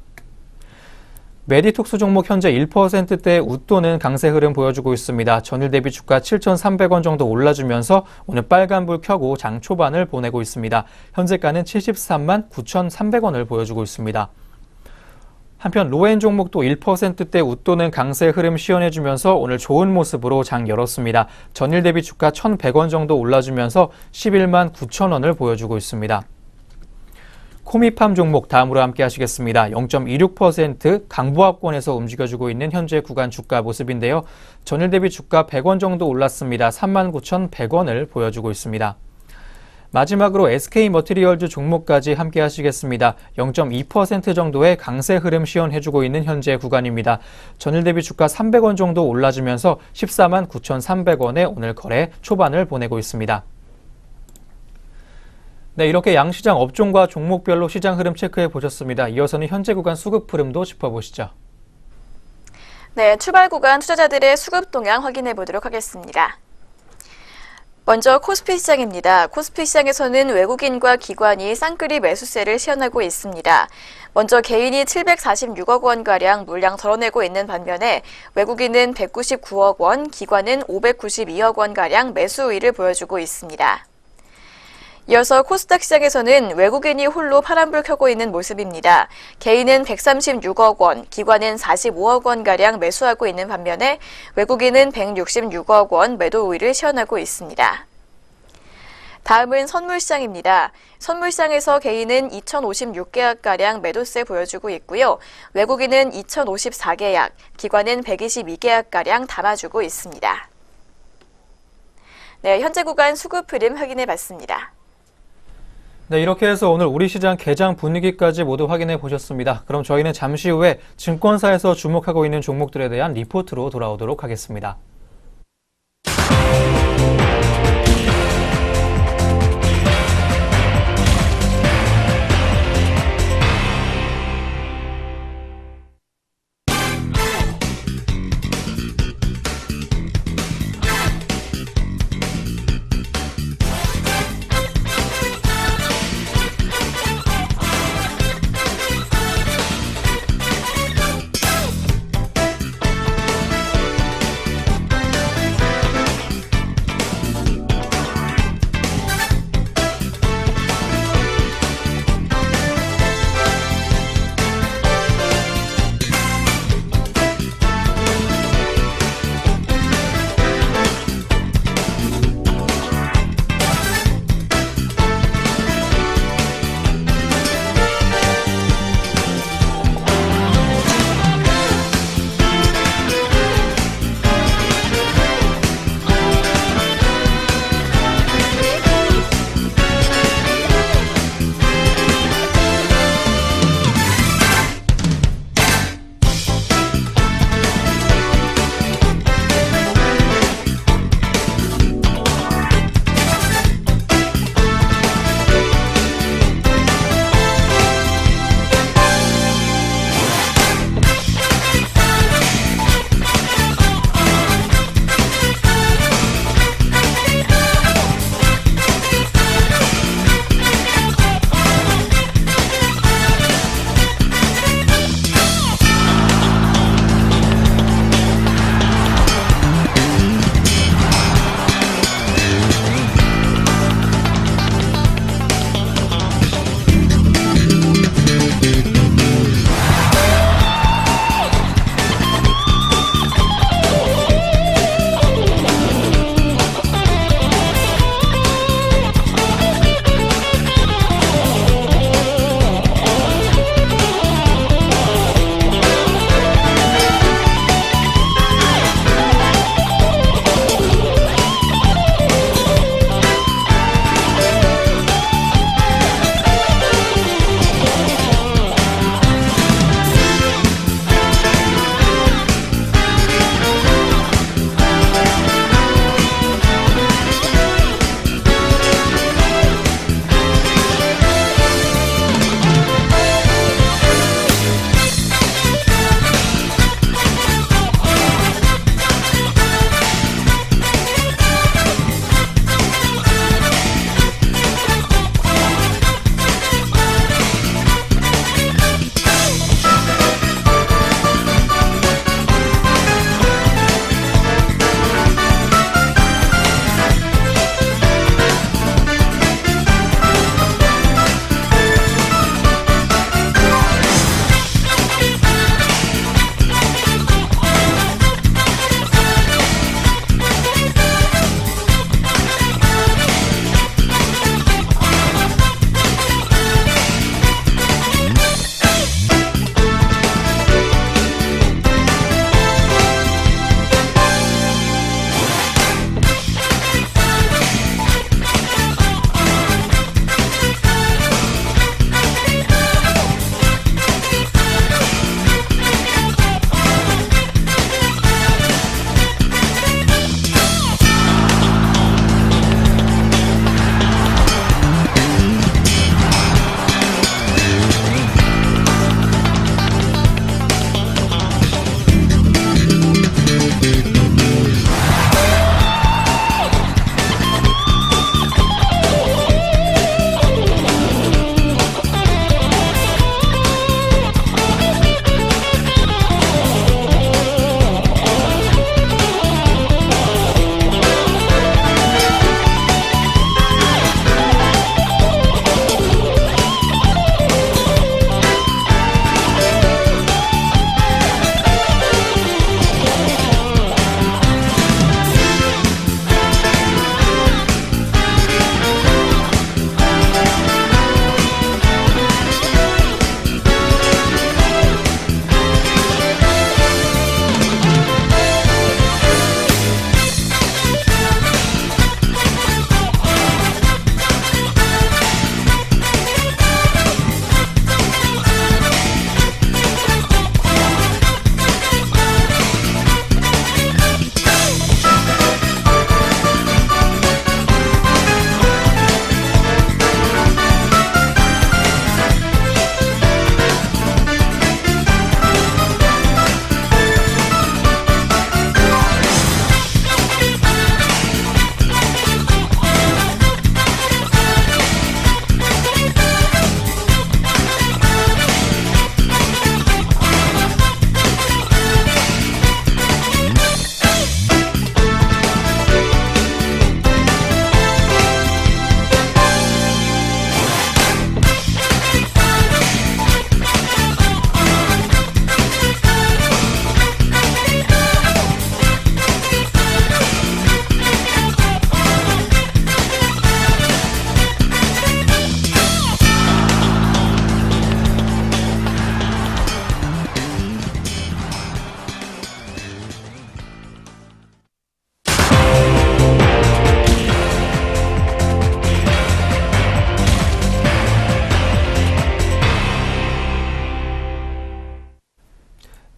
메디톡스 종목 현재 1%대 웃도는 강세 흐름 보여주고 있습니다. 전일 대비 주가 7,300원 정도 올라주면서 오늘 빨간불 켜고 장 초반을 보내고 있습니다. 현재가는 73만 9,300원을 보여주고 있습니다. 한편 로엔 종목도 1%대 웃도는 강세 흐름 시연해주면서 오늘 좋은 모습으로 장 열었습니다. 전일 대비 주가 1,100원 정도 올라주면서 11만 9천원을 보여주고 있습니다. 코미팜 종목 다음으로 함께 하시겠습니다. 0.26% 강보합권에서 움직여주고 있는 현재 구간 주가 모습인데요. 전일 대비 주가 100원 정도 올랐습니다. 39,100원을 보여주고 있습니다. 마지막으로 SK머티리얼즈 종목까지 함께 하시겠습니다. 0.2% 정도의 강세 흐름 시연해주고 있는 현재 구간입니다. 전일 대비 주가 300원 정도 올라주면서 14만 9,300원에 오늘 거래 초반을 보내고 있습니다. 네, 이렇게 양시장 업종과 종목별로 시장 흐름 체크해 보셨습니다. 이어서는 현재 구간 수급 흐름도 짚어보시죠. 네, 출발 구간 투자자들의 수급 동향 확인해 보도록 하겠습니다. 먼저 코스피 시장입니다. 코스피 시장에서는 외국인과 기관이 쌍끌이 매수세를 시연하고 있습니다. 먼저 개인이 746억 원가량 물량 덜어내고 있는 반면에 외국인은 199억 원, 기관은 592억 원가량 매수 우위를 보여주고 있습니다. 이어서 코스닥 시장에서는 외국인이 홀로 파란불 켜고 있는 모습입니다. 개인은 136억 원, 기관은 45억 원가량 매수하고 있는 반면에 외국인은 166억 원 매도 우위를 시연하고 있습니다. 다음은 선물시장입니다. 선물시장에서 개인은 2,056계약가량 매도세 보여주고 있고요. 외국인은 2,054계약, 기관은 122계약가량 담아주고 있습니다. 네, 현재 구간 수급 흐름 확인해 봤습니다. 네, 이렇게 해서 오늘 우리 시장 개장 분위기까지 모두 확인해 보셨습니다. 그럼 저희는 잠시 후에 증권사에서 주목하고 있는 종목들에 대한 리포트로 돌아오도록 하겠습니다.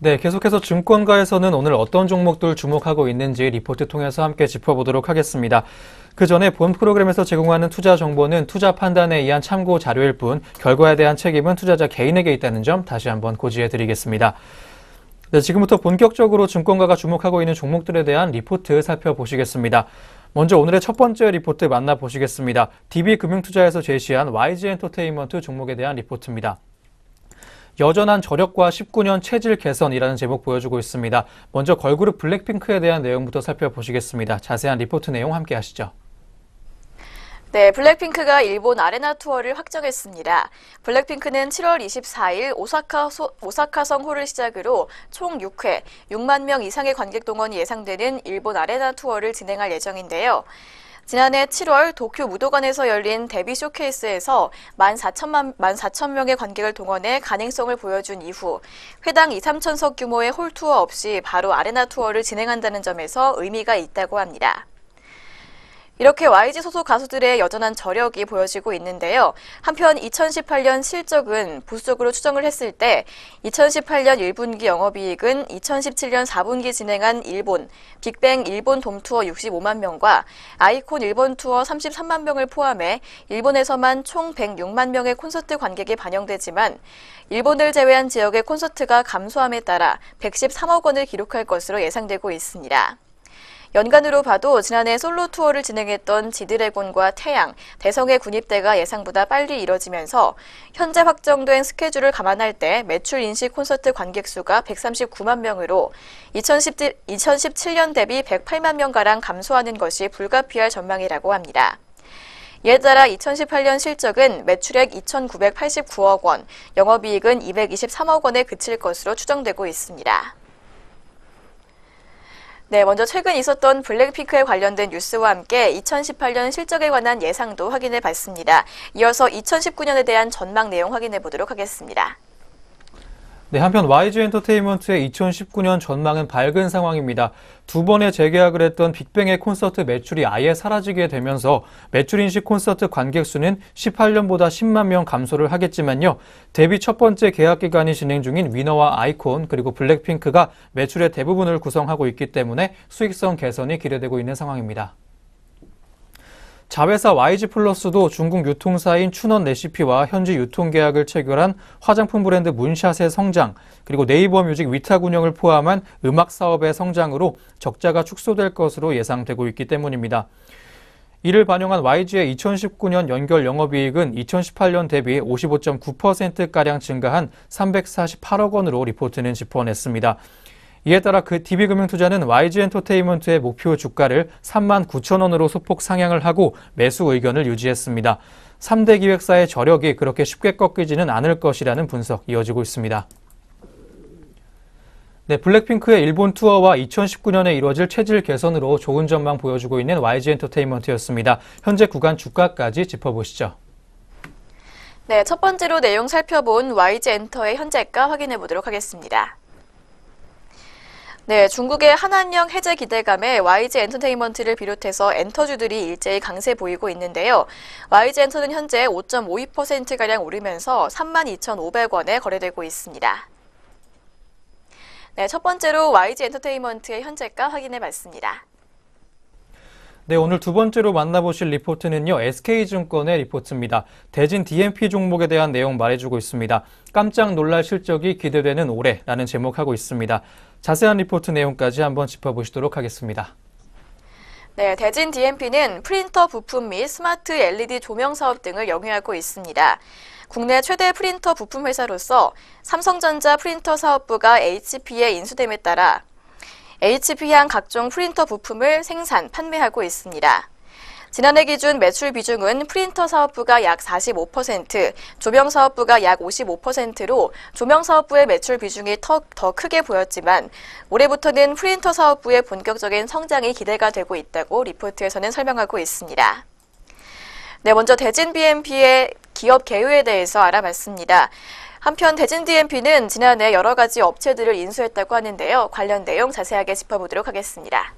네, 계속해서 증권가에서는 오늘 어떤 종목들 주목하고 있는지 리포트 통해서 함께 짚어보도록 하겠습니다. 그 전에 본 프로그램에서 제공하는 투자 정보는 투자 판단에 의한 참고 자료일 뿐 결과에 대한 책임은 투자자 개인에게 있다는 점 다시 한번 고지해 드리겠습니다. 네, 지금부터 본격적으로 증권가가 주목하고 있는 종목들에 대한 리포트 살펴보시겠습니다. 먼저 오늘의 첫 번째 리포트 만나보시겠습니다. DB금융투자에서 제시한 YG엔터테인먼트 종목에 대한 리포트입니다. 여전한 저력과 19년 체질 개선이라는 제목 보여주고 있습니다. 먼저 걸그룹 블랙핑크에 대한 내용부터 살펴보시겠습니다. 자세한 리포트 내용 함께 하시죠. 네, 블랙핑크가 일본 아레나 투어를 확정했습니다. 블랙핑크는 7월 24일 오사카성 홀을 시작으로 총 6회, 6만 명 이상의 관객 동원이 예상되는 일본 아레나 투어를 진행할 예정인데요. 지난해 7월 도쿄 무도관에서 열린 데뷔 쇼케이스에서 14,000명의 관객을 동원해 가능성을 보여준 이후 회당 2, 3천석 규모의 홀 투어 없이 바로 아레나 투어를 진행한다는 점에서 의미가 있다고 합니다. 이렇게 YG 소속 가수들의 여전한 저력이 보여지고 있는데요. 한편 2018년 실적은 보수적으로 추정을 했을 때 2018년 1분기 영업이익은 2017년 4분기 진행한 일본, 빅뱅 일본 돔투어 65만 명과 아이콘 일본 투어 33만 명을 포함해 일본에서만 총 106만 명의 콘서트 관객이 반영되지만 일본을 제외한 지역의 콘서트가 감소함에 따라 113억 원을 기록할 것으로 예상되고 있습니다. 연간으로 봐도 지난해 솔로 투어를 진행했던 지드래곤과 태양, 대성의 군입대가 예상보다 빨리 이뤄지면서 현재 확정된 스케줄을 감안할 때 매출 인식 콘서트 관객 수가 139만 명으로 2017년 대비 108만 명가량 감소하는 것이 불가피할 전망이라고 합니다. 이에 따라 2018년 실적은 매출액 2,989억 원, 영업이익은 223억 원에 그칠 것으로 추정되고 있습니다. 네, 먼저 최근 있었던 블랙핑크에 관련된 뉴스와 함께 2018년 실적에 관한 예상도 확인해 봤습니다. 이어서 2019년에 대한 전망 내용 확인해 보도록 하겠습니다. 네, 한편 YG엔터테인먼트의 2019년 전망은 밝은 상황입니다. 두 번의 재계약을 했던 빅뱅의 콘서트 매출이 아예 사라지게 되면서 매출 인식 콘서트 관객 수는 18년보다 10만 명 감소를 하겠지만요. 데뷔 첫 번째 계약 기간이 진행 중인 위너와 아이콘 그리고 블랙핑크가 매출의 대부분을 구성하고 있기 때문에 수익성 개선이 기대되고 있는 상황입니다. 자회사 YG플러스도 중국 유통사인 춘원 레시피와 현지 유통계약을 체결한 화장품 브랜드 문샷의 성장, 그리고 네이버 뮤직 위탁 운영을 포함한 음악 사업의 성장으로 적자가 축소될 것으로 예상되고 있기 때문입니다. 이를 반영한 YG의 2019년 연결 영업이익은 2018년 대비 55.9%가량 증가한 348억 원으로 리포트는 짚어냈습니다. 이에 따라 그 DB금융투자는 YG엔터테인먼트의 목표 주가를 39,000원으로 소폭 상향을 하고 매수 의견을 유지했습니다. 3대 기획사의 저력이 그렇게 쉽게 꺾이지는 않을 것이라는 분석 이어지고 있습니다. 네, 블랙핑크의 일본 투어와 2019년에 이루어질 체질 개선으로 좋은 전망 보여주고 있는 YG엔터테인먼트였습니다. 현재 구간 주가까지 짚어보시죠. 네, 첫 번째로 내용 살펴본 YG엔터의 현재가 확인해 보도록 하겠습니다. 네, 중국의 한한령 해제 기대감에 YG엔터테인먼트를 비롯해서 엔터주들이 일제히 강세 보이고 있는데요. YG엔터는 현재 5.52%가량 오르면서 32,500원에 거래되고 있습니다. 네, 첫 번째로 YG엔터테인먼트의 현재가 확인해 봤습니다. 네, 오늘 두 번째로 만나보실 리포트는요, SK증권의 리포트입니다. 대진 DMP 종목에 대한 내용 말해주고 있습니다. 깜짝 놀랄 실적이 기대되는 올해라는 제목하고 있습니다. 자세한 리포트 내용까지 한번 짚어보시도록 하겠습니다. 네, 대진 DMP는 프린터 부품 및 스마트 LED 조명 사업 등을 영위하고 있습니다. 국내 최대 프린터 부품 회사로서 삼성전자 프린터 사업부가 HP에 인수됨에 따라 HP향 각종 프린터 부품을 생산, 판매하고 있습니다. 지난해 기준 매출 비중은 프린터 사업부가 약 45%, 조명 사업부가 약 55%로 조명 사업부의 매출 비중이 더 크게 보였지만 올해부터는 프린터 사업부의 본격적인 성장이 기대가 되고 있다고 리포트에서는 설명하고 있습니다. 네, 먼저 대진 DMP의 기업 개요에 대해서 알아봤습니다. 한편 대진 DMP는 지난해 여러 가지 업체들을 인수했다고 하는데요. 관련 내용 자세하게 짚어보도록 하겠습니다.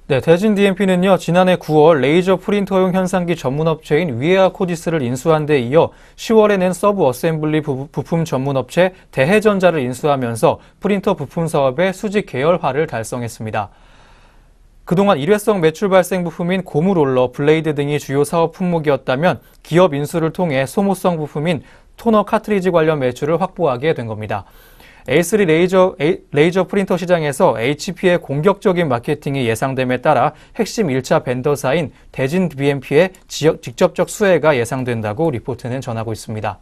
네, 대진 DMP는요, 지난해 9월 레이저 프린터용 현상기 전문업체인 위에아 코디스를 인수한 데 이어 10월에는 서브 어셈블리 부품 전문업체 대해전자를 인수하면서 프린터 부품 사업의 수직 계열화를 달성했습니다. 그동안 일회성 매출 발생 부품인 고무 롤러, 블레이드 등이 주요 사업 품목이었다면 기업 인수를 통해 소모성 부품인 토너 카트리지 관련 매출을 확보하게 된 겁니다. A3 레이저 프린터 시장에서 HP의 공격적인 마케팅이 예상됨에 따라 핵심 1차 벤더사인 대진 DMP의 직접적 수혜가 예상된다고 리포트는 전하고 있습니다.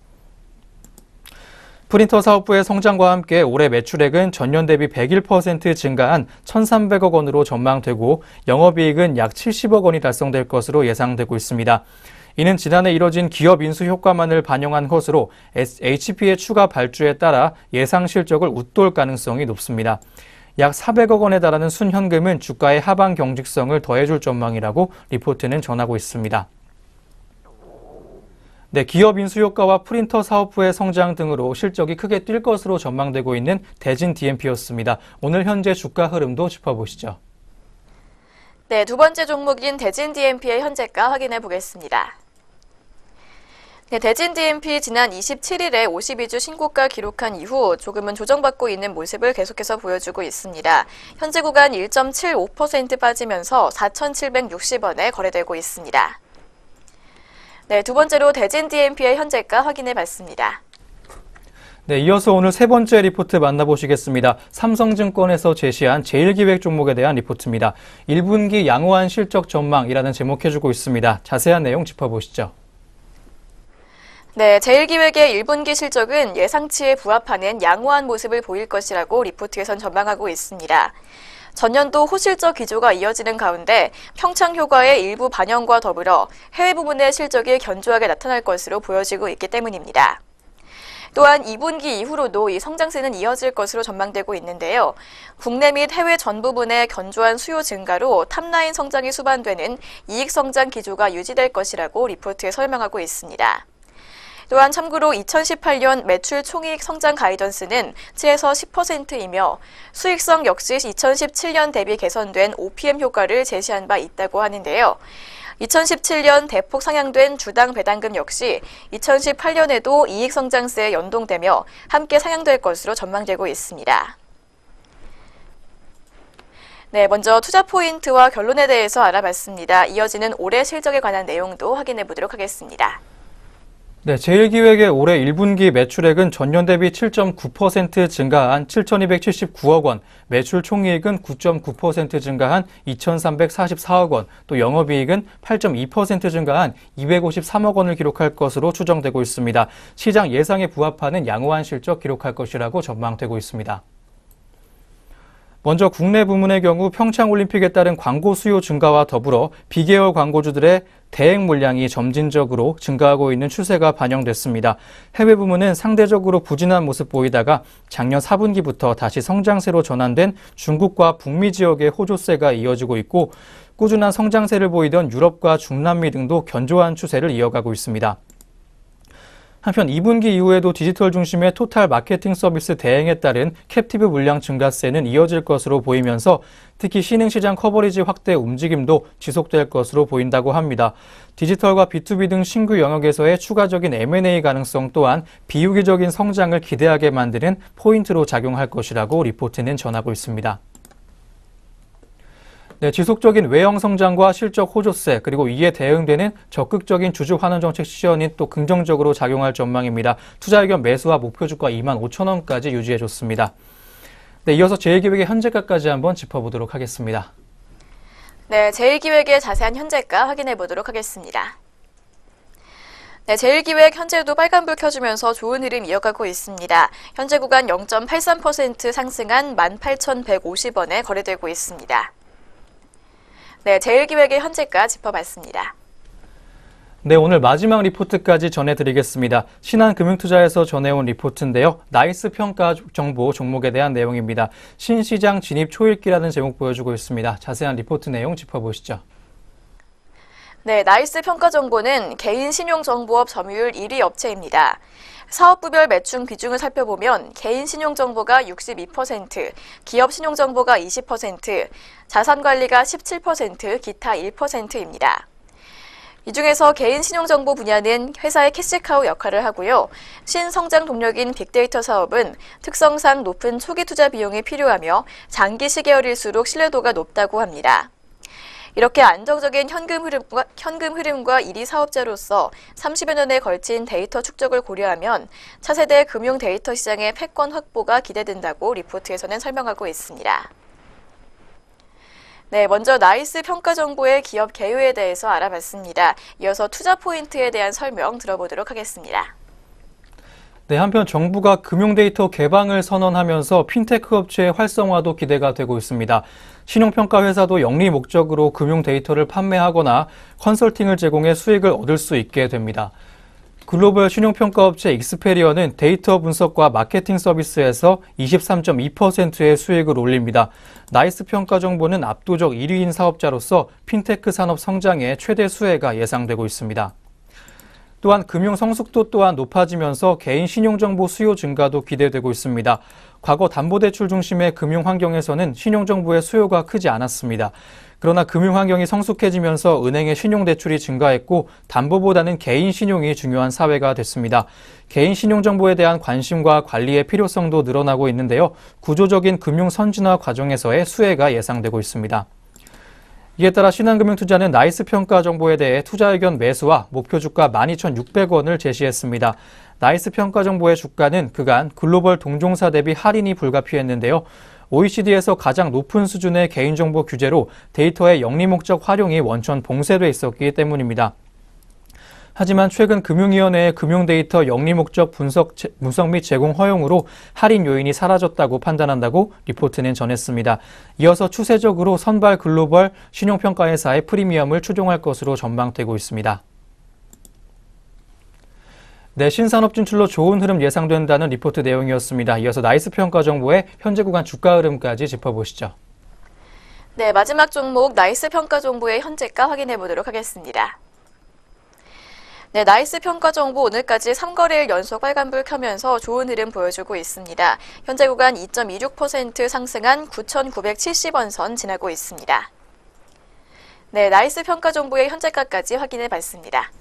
프린터 사업부의 성장과 함께 올해 매출액은 전년 대비 101% 증가한 1,300억 원으로 전망되고 영업이익은 약 70억 원이 달성될 것으로 예상되고 있습니다. 이는 지난해 이뤄진 기업 인수 효과만을 반영한 것으로 HP의 추가 발주에 따라 예상 실적을 웃돌 가능성이 높습니다. 약 400억 원에 달하는 순현금은 주가의 하방 경직성을 더해줄 전망이라고 리포트는 전하고 있습니다. 네, 기업 인수 효과와 프린터 사업부의 성장 등으로 실적이 크게 뛸 것으로 전망되고 있는 대진 DMP였습니다. 오늘 현재 주가 흐름도 짚어보시죠. 네, 두 번째 종목인 대진 DMP의 현재가 확인해 보겠습니다. 네, 대진 DMP 지난 27일에 52주 신고가 기록한 이후 조금은 조정받고 있는 모습을 계속해서 보여주고 있습니다. 현재 구간 1.75% 빠지면서 4,760원에 거래되고 있습니다. 네, 두 번째로 대진 DMP의 현재가 확인해 봤습니다. 네, 이어서 오늘 세 번째 리포트 만나보시겠습니다. 삼성증권에서 제시한 제일기획 종목에 대한 리포트입니다. 1분기 양호한 실적 전망이라는 제목해주고 있습니다. 자세한 내용 짚어보시죠. 네, 제일기획의 1분기 실적은 예상치에 부합하는 양호한 모습을 보일 것이라고 리포트에선 전망하고 있습니다. 전년도 호실적 기조가 이어지는 가운데 평창 효과의 일부 반영과 더불어 해외 부문의 실적이 견조하게 나타날 것으로 보여지고 있기 때문입니다. 또한 2분기 이후로도 이 성장세는 이어질 것으로 전망되고 있는데요. 국내 및 해외 전 부분의 견조한 수요 증가로 탑라인 성장이 수반되는 이익 성장 기조가 유지될 것이라고 리포트에 설명하고 있습니다. 또한 참고로 2018년 매출 총이익 성장 가이던스는 7에서 10%이며 수익성 역시 2017년 대비 개선된 OPM 효과를 제시한 바 있다고 하는데요. 2017년 대폭 상향된 주당 배당금 역시 2018년에도 이익 성장세에 연동되며 함께 상향될 것으로 전망되고 있습니다. 네, 먼저 투자 포인트와 결론에 대해서 알아봤습니다. 이어지는 올해 실적에 관한 내용도 확인해 보도록 하겠습니다. 네, 제일기획의 올해 1분기 매출액은 전년 대비 7.9% 증가한 7,279억 원, 매출 총이익은 9.9% 증가한 2,344억 원, 또 영업이익은 8.2% 증가한 253억 원을 기록할 것으로 추정되고 있습니다. 시장 예상에 부합하는 양호한 실적 기록할 것이라고 전망되고 있습니다. 먼저 국내 부문의 경우 평창올림픽에 따른 광고 수요 증가와 더불어 비계열 광고주들의 대행 물량이 점진적으로 증가하고 있는 추세가 반영됐습니다. 해외 부문은 상대적으로 부진한 모습 보이다가 작년 4분기부터 다시 성장세로 전환된 중국과 북미 지역의 호조세가 이어지고 있고 꾸준한 성장세를 보이던 유럽과 중남미 등도 견조한 추세를 이어가고 있습니다. 한편 2분기 이후에도 디지털 중심의 토탈 마케팅 서비스 대행에 따른 캡티브 물량 증가세는 이어질 것으로 보이면서 특히 신흥시장 커버리지 확대 움직임도 지속될 것으로 보인다고 합니다. 디지털과 B2B 등 신규 영역에서의 추가적인 M&A 가능성 또한 비유기적인 성장을 기대하게 만드는 포인트로 작용할 것이라고 리포트는 전하고 있습니다. 네, 지속적인 외형 성장과 실적 호조세 그리고 이에 대응되는 적극적인 주주 환원 정책 시연이 또 긍정적으로 작용할 전망입니다. 투자 의견 매수와 목표 주가 25,000원까지 유지해줬습니다. 네, 이어서 제일기획의 현재가까지 한번 짚어보도록 하겠습니다. 네, 제일기획의 자세한 현재가 확인해 보도록 하겠습니다. 네, 제일기획 현재도 빨간불 켜주면서 좋은 흐름 이어가고 있습니다. 현재 구간 0.83% 상승한 18,150원에 거래되고 있습니다. 네, 제일기획의 현재가 짚어봤습니다. 네, 오늘 마지막 리포트까지 전해드리겠습니다. 신한금융투자에서 전해온 리포트인데요. 나이스 평가 정보 종목에 대한 내용입니다. 신시장 진입 초읽기라는 제목 보여주고 있습니다. 자세한 리포트 내용 짚어보시죠. 네, 나이스 평가정보는 개인신용정보업 점유율 1위 업체입니다. 사업부별 매출 비중을 살펴보면 개인신용정보가 62%, 기업신용정보가 20%, 자산관리가 17%, 기타 1%입니다. 이 중에서 개인신용정보 분야는 회사의 캐시카우 역할을 하고요. 신성장 동력인 빅데이터 사업은 특성상 높은 초기 투자 비용이 필요하며 장기 시계열일수록 신뢰도가 높다고 합니다. 이렇게 안정적인 현금 흐름과 1위 사업자로서 30여 년에 걸친 데이터 축적을 고려하면 차세대 금융 데이터 시장의 패권 확보가 기대된다고 리포트에서는 설명하고 있습니다. 네, 먼저 나이스 평가정보의 기업 개요에 대해서 알아봤습니다. 이어서 투자 포인트에 대한 설명 들어보도록 하겠습니다. 네, 한편 정부가 금융 데이터 개방을 선언하면서 핀테크 업체의 활성화도 기대가 되고 있습니다. 신용평가 회사도 영리 목적으로 금융 데이터를 판매하거나 컨설팅을 제공해 수익을 얻을 수 있게 됩니다. 글로벌 신용평가 업체 익스페리어는 데이터 분석과 마케팅 서비스에서 23.2%의 수익을 올립니다. 나이스 평가 정보는 압도적 1위인 사업자로서 핀테크 산업 성장에 최대 수혜가 예상되고 있습니다. 또한 금융 성숙도 또한 높아지면서 개인 신용정보 수요 증가도 기대되고 있습니다. 과거 담보대출 중심의 금융 환경에서는 신용정보의 수요가 크지 않았습니다. 그러나 금융 환경이 성숙해지면서 은행의 신용대출이 증가했고 담보보다는 개인 신용이 중요한 사회가 됐습니다. 개인 신용정보에 대한 관심과 관리의 필요성도 늘어나고 있는데요. 구조적인 금융 선진화 과정에서의 수혜가 예상되고 있습니다. 이에 따라 신한금융투자는 나이스 평가 정보에 대해 투자 의견 매수와 목표 주가 12,600원을 제시했습니다. 나이스 평가 정보의 주가는 그간 글로벌 동종사 대비 할인이 불가피했는데요. OECD에서 가장 높은 수준의 개인정보 규제로 데이터의 영리 목적 활용이 원천 봉쇄돼 있었기 때문입니다. 하지만 최근 금융위원회의 금융데이터 영리 목적 분석 및 제공 허용으로 할인 요인이 사라졌다고 판단한다고 리포트는 전했습니다. 이어서 추세적으로 선발 글로벌 신용평가 회사의 프리미엄을 추종할 것으로 전망되고 있습니다. 네, 신산업 진출로 좋은 흐름 예상된다는 리포트 내용이었습니다. 이어서 나이스 평가 정보의 현재 구간 주가 흐름까지 짚어보시죠. 네, 마지막 종목 나이스 평가 정보의 현재가 확인해 보도록 하겠습니다. 네, 나이스 평가 정보 오늘까지 3거래일 연속 빨간불 켜면서 좋은 흐름 보여주고 있습니다. 현재 구간 2.26% 상승한 9,970원 선 지나고 있습니다. 네, 나이스 평가 정보의 현재가까지 확인해 봤습니다.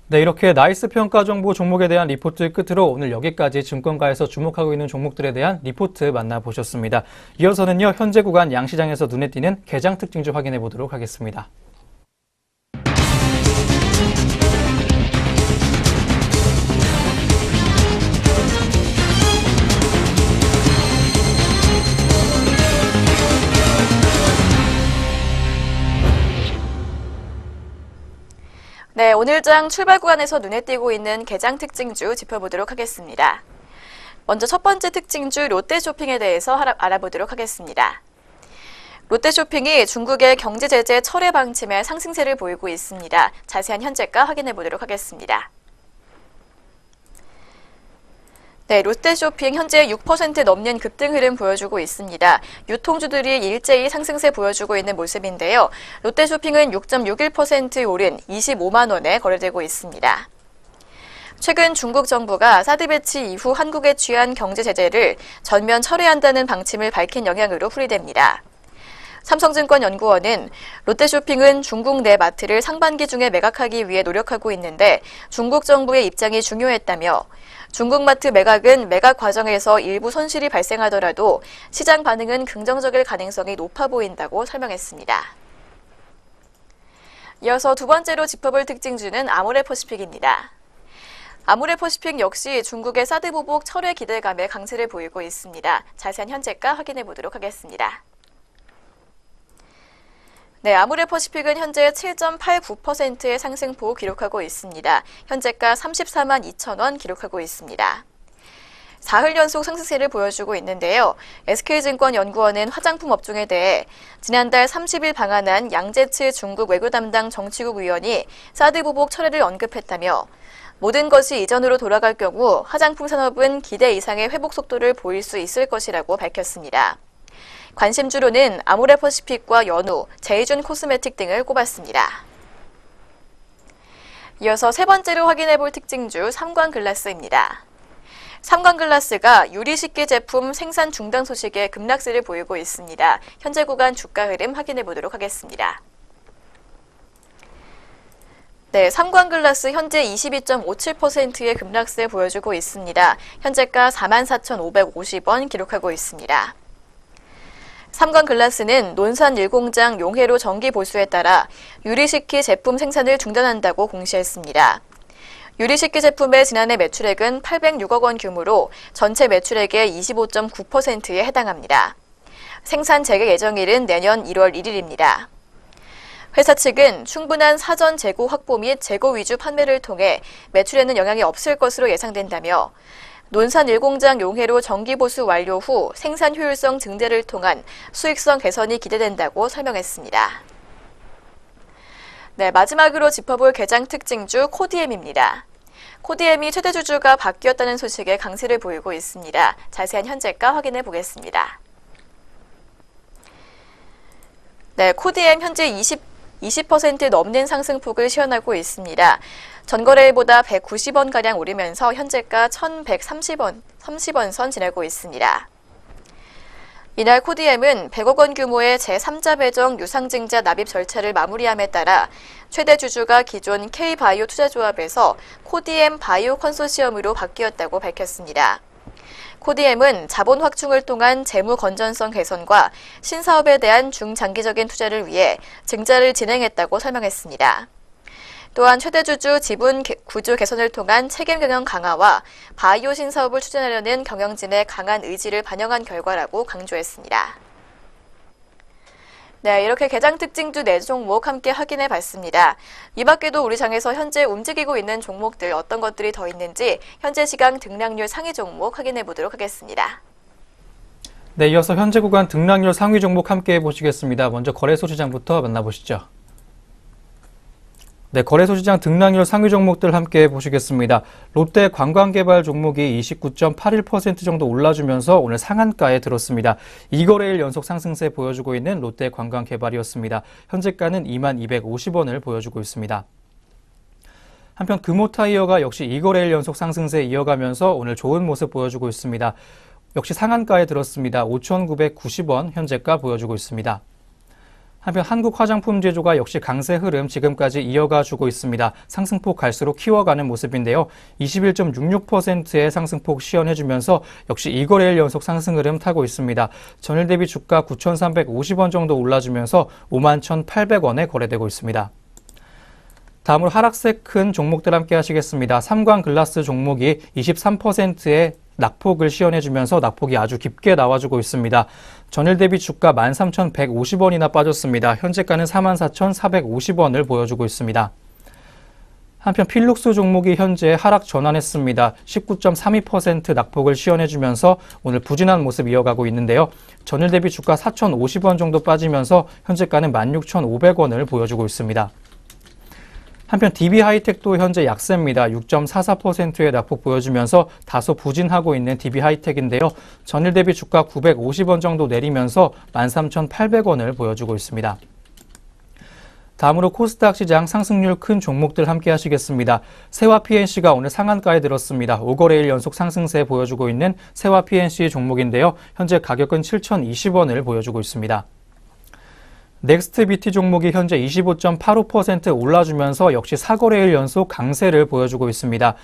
네, 이렇게 나이스 평가 정보 종목에 대한 리포트 끝으로 오늘 여기까지 증권가에서 주목하고 있는 종목들에 대한 리포트 만나보셨습니다. 이어서는요, 현재 구간 양시장에서 눈에 띄는 개장 특징주 확인해 보도록 하겠습니다. 네, 오늘장 출발 구간에서 눈에 띄고 있는 개장 특징주 짚어보도록 하겠습니다. 먼저 첫 번째 특징주 롯데쇼핑에 대해서 알아보도록 하겠습니다. 롯데쇼핑이 중국의 경제 제재 철회 방침에 상승세를 보이고 있습니다. 자세한 현재가 확인해 보도록 하겠습니다. 네, 롯데쇼핑 현재 6% 넘는 급등 흐름 보여주고 있습니다. 유통주들이 일제히 상승세 보여주고 있는 모습인데요. 롯데쇼핑은 6.61% 오른 25만 원에 거래되고 있습니다. 최근 중국 정부가 사드 배치 이후 한국에 취한 경제 제재를 전면 철회한다는 방침을 밝힌 영향으로 풀이됩니다. 삼성증권 연구원은 롯데쇼핑은 중국 내 마트를 상반기 중에 매각하기 위해 노력하고 있는데 중국 정부의 입장이 중요했다며 중국 마트 매각은 매각 과정에서 일부 손실이 발생하더라도 시장 반응은 긍정적일 가능성이 높아 보인다고 설명했습니다. 이어서 두 번째로 짚어볼 특징주는 아모레퍼시픽입니다. 아모레퍼시픽 역시 중국의 사드 보복 철회 기대감에 강세를 보이고 있습니다. 자세한 현재가 확인해 보도록 하겠습니다. 네, 아모레퍼시픽은 현재 7.89%의 상승폭 기록하고 있습니다. 현재가 34만 2천 원 기록하고 있습니다. 사흘 연속 상승세를 보여주고 있는데요. SK증권 연구원은 화장품 업종에 대해 지난달 30일 방한한 양재츠 중국 외교 담당 정치국 위원이 사드 보복 철회를 언급했다며 모든 것이 이전으로 돌아갈 경우 화장품 산업은 기대 이상의 회복 속도를 보일 수 있을 것이라고 밝혔습니다. 관심주로는 아모레퍼시픽과 연우, 제이준 코스메틱 등을 꼽았습니다. 이어서 세 번째로 확인해 볼 특징주 삼광글라스입니다. 삼광글라스가 유리식기 제품 생산 중단 소식에 급락세를 보이고 있습니다. 현재 구간 주가 흐름 확인해 보도록 하겠습니다. 네, 삼광글라스 현재 22.57%의 급락세 보여주고 있습니다. 현재가 44,550원 기록하고 있습니다. 삼광글라스는 논산 1공장 용해로 정기 보수에 따라 유리식기 제품 생산을 중단한다고 공시했습니다. 유리식기 제품의 지난해 매출액은 806억 원 규모로 전체 매출액의 25.9%에 해당합니다. 생산 재개 예정일은 내년 1월 1일입니다. 회사 측은 충분한 사전 재고 확보 및 재고 위주 판매를 통해 매출에는 영향이 없을 것으로 예상된다며 논산 1공장 용해로 정기 보수 완료 후 생산 효율성 증대를 통한 수익성 개선이 기대된다고 설명했습니다. 네, 마지막으로 짚어볼 개장 특징주 코디엠입니다. 코디엠이 최대 주주가 바뀌었다는 소식에 강세를 보이고 있습니다. 자세한 현재가 확인해 보겠습니다. 네, 코디엠 현재 20% 넘는 상승폭을 시현하고 있습니다. 전거래일보다 190원가량 오르면서 현재가 1130원 선 지나고 있습니다. 이날 코디엠은 100억 원 규모의 제3자 배정 유상증자 납입 절차를 마무리함에 따라 최대 주주가 기존 K바이오 투자조합에서 코디엠 바이오 컨소시엄으로 바뀌었다고 밝혔습니다. 코디엠은 자본 확충을 통한 재무 건전성 개선과 신사업에 대한 중장기적인 투자를 위해 증자를 진행했다고 설명했습니다. 또한 최대 주주 지분 구조 개선을 통한 책임 경영 강화와 바이오 신사업을 추진하려는 경영진의 강한 의지를 반영한 결과라고 강조했습니다. 네, 이렇게 개장 특징주 4종목 함께 확인해 봤습니다. 이 밖에도 우리 장에서 현재 움직이고 있는 종목들 어떤 것들이 더 있는지 현재 시간 등락률 상위 종목 확인해 보도록 하겠습니다. 네, 이어서 현재 구간 등락률 상위 종목 함께 보시겠습니다. 먼저 거래소 시장부터 만나보시죠. 네, 거래소 시장 등락률 상위 종목들 함께 보시겠습니다. 롯데 관광개발 종목이 29.81% 정도 올라주면서 오늘 상한가에 들었습니다. 2거래일 연속 상승세 보여주고 있는 롯데 관광개발이었습니다. 현재가는 2250원을 보여주고 있습니다. 한편 금호타이어가 역시 2거래일 연속 상승세 이어가면서 오늘 좋은 모습 보여주고 있습니다. 역시 상한가에 들었습니다. 5,990원 현재가 보여주고 있습니다. 한편 한국화장품제조가 역시 강세 흐름 지금까지 이어가 주고 있습니다. 상승폭 갈수록 키워가는 모습인데요. 21.66%의 상승폭 시현해주면서 역시 2거래일 연속 상승 흐름 타고 있습니다. 전일 대비 주가 9,350원 정도 올라주면서 51,800원에 거래되고 있습니다. 다음으로 하락세 큰 종목들 함께 하시겠습니다. 삼광글라스 종목이 23%의 낙폭을 시현해주면서 낙폭이 아주 깊게 나와주고 있습니다. 전일 대비 주가 13,150원이나 빠졌습니다. 현재가는 44,450원을 보여주고 있습니다. 한편 필룩스 종목이 현재 하락 전환했습니다. 19.32% 낙폭을 시현해주면서 오늘 부진한 모습 이어가고 있는데요. 전일 대비 주가 4,050원 정도 빠지면서 현재가는 16,500원을 보여주고 있습니다. 한편 DB하이텍도 현재 약세입니다. 6.44%의 낙폭 보여주면서 다소 부진하고 있는 DB하이텍인데요. 전일 대비 주가 950원 정도 내리면서 13,800원을 보여주고 있습니다. 다음으로 코스닥 시장 상승률 큰 종목들 함께 하시겠습니다. 세화PNC가 오늘 상한가에 들었습니다. 5거래일 연속 상승세 보여주고 있는 세화PNC 종목인데요. 현재 가격은 7,020원을 보여주고 있습니다. 넥스트비티 종목이 현재 25.85% 올라주면서 역시 4거래일 연속 강세를 보여주고 있습니다.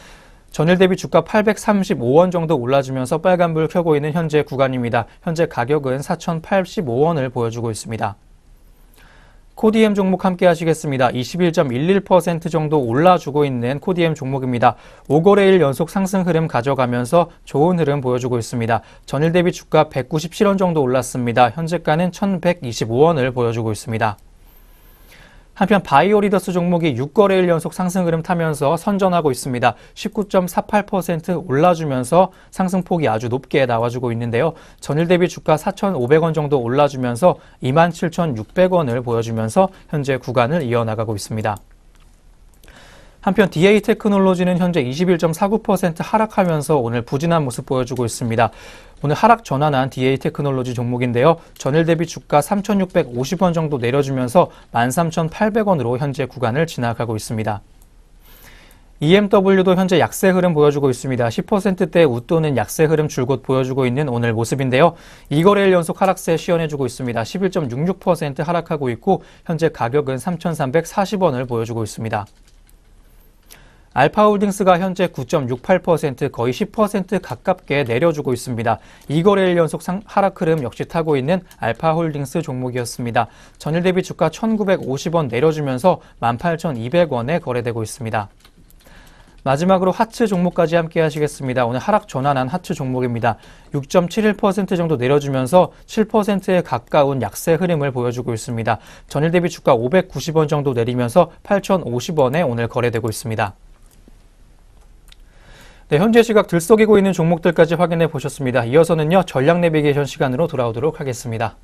전일 대비 주가 835원 정도 올라주면서 빨간불 켜고 있는 현재 구간입니다. 현재 가격은 4,085원을 보여주고 있습니다. 코디엠 종목 함께 하시겠습니다. 21.11% 정도 올라주고 있는 코디엠 종목입니다. 5거래일 연속 상승 흐름 가져가면서 좋은 흐름 보여주고 있습니다. 전일 대비 주가 197원 정도 올랐습니다. 현재가는 1,125원을 보여주고 있습니다. 한편 바이오리더스 종목이 6거래일 연속 상승 흐름 타면서 선전하고 있습니다. 19.48% 올라주면서 상승폭이 아주 높게 나와주고 있는데요. 전일 대비 주가 4,500원 정도 올라주면서 27,600원을 보여주면서 현재 구간을 이어나가고 있습니다. 한편 DA테크놀로지는 현재 21.49% 하락하면서 오늘 부진한 모습 보여주고 있습니다. 오늘 하락 전환한 DA테크놀로지 종목인데요. 전일 대비 주가 3,650원 정도 내려주면서 13,800원으로 현재 구간을 지나가고 있습니다. EMW도 현재 약세 흐름 보여주고 있습니다. 10%대 웃도는 약세 흐름 줄곧 보여주고 있는 오늘 모습인데요. 2거래일 연속 하락세 시연해주고 있습니다. 11.66% 하락하고 있고 현재 가격은 3,340원을 보여주고 있습니다. 알파홀딩스가 현재 9.68% 거의 10% 가깝게 내려주고 있습니다. 2거래일 연속 하락 흐름 역시 타고 있는 알파홀딩스 종목이었습니다. 전일 대비 주가 1,950원 내려주면서 18,200원에 거래되고 있습니다. 마지막으로 하츠 종목까지 함께 하시겠습니다. 오늘 하락 전환한 하츠 종목입니다. 6.71% 정도 내려주면서 7%에 가까운 약세 흐름을 보여주고 있습니다. 전일 대비 주가 590원 정도 내리면서 8,050원에 오늘 거래되고 있습니다. 네, 현재 시각 들썩이고 있는 종목들까지 확인해 보셨습니다. 이어서는요, 전략 내비게이션 시간으로 돌아오도록 하겠습니다.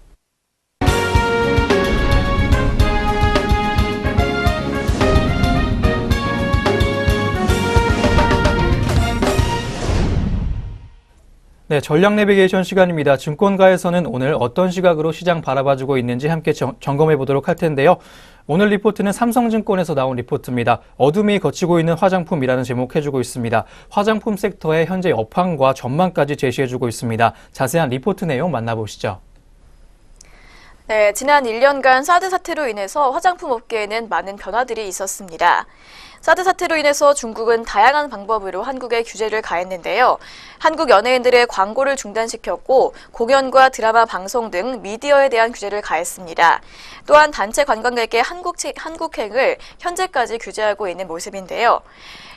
네, 전략 내비게이션 시간입니다. 증권가에서는 오늘 어떤 시각으로 시장 바라봐주고 있는지 함께 점검해 보도록 할 텐데요. 오늘 리포트는 삼성증권에서 나온 리포트입니다. 어둠이 걷히고 있는 화장품이라는 제목 해주고 있습니다. 화장품 섹터의 현재 여파과 전망까지 제시해주고 있습니다. 자세한 리포트 내용 만나보시죠. 네, 지난 1년간 사드 사태로 인해서 화장품 업계에는 많은 변화들이 있었습니다. 사드 사태로 인해서 중국은 다양한 방법으로 한국에 규제를 가했는데요. 한국 연예인들의 광고를 중단시켰고 공연과 드라마 방송 등 미디어에 대한 규제를 가했습니다. 또한 단체 관광객의 한국행을 현재까지 규제하고 있는 모습인데요.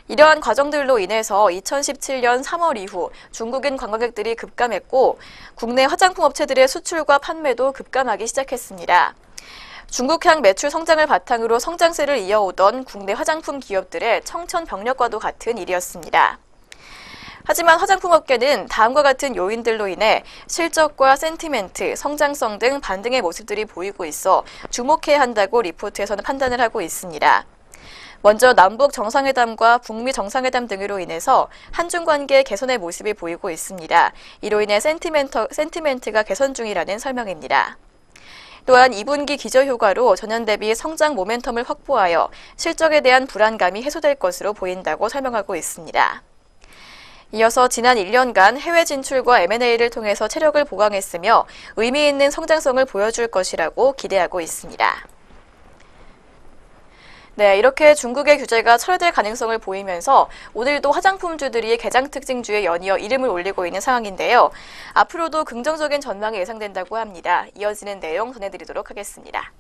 이러한 과정들로 인해서 2017년 3월 이후 중국인 관광객들이 급감했고 국내 화장품 업체들의 수출과 판매도 급감하기 시작했습니다. 중국향 매출 성장을 바탕으로 성장세를 이어오던 국내 화장품 기업들의 청천벽력과도 같은 일이었습니다. 하지만 화장품 업계는 다음과 같은 요인들로 인해 실적과 센티멘트, 성장성 등 반등의 모습들이 보이고 있어 주목해야 한다고 리포트에서는 판단을 하고 있습니다. 먼저 남북 정상회담과 북미 정상회담 등으로 인해서 한중 관계 개선의 모습이 보이고 있습니다. 이로 인해 센티멘트가 개선 중이라는 설명입니다. 또한 2분기 기저효과로 전년 대비 성장 모멘텀을 확보하여 실적에 대한 불안감이 해소될 것으로 보인다고 설명하고 있습니다. 이어서 지난 1년간 해외 진출과 M&A를 통해서 체력을 보강했으며 의미 있는 성장성을 보여줄 것이라고 기대하고 있습니다. 네, 이렇게 중국의 규제가 철회될 가능성을 보이면서 오늘도 화장품주들이 개장 특징주에 연이어 이름을 올리고 있는 상황인데요. 앞으로도 긍정적인 전망이 예상된다고 합니다. 이어지는 내용 전해드리도록 하겠습니다.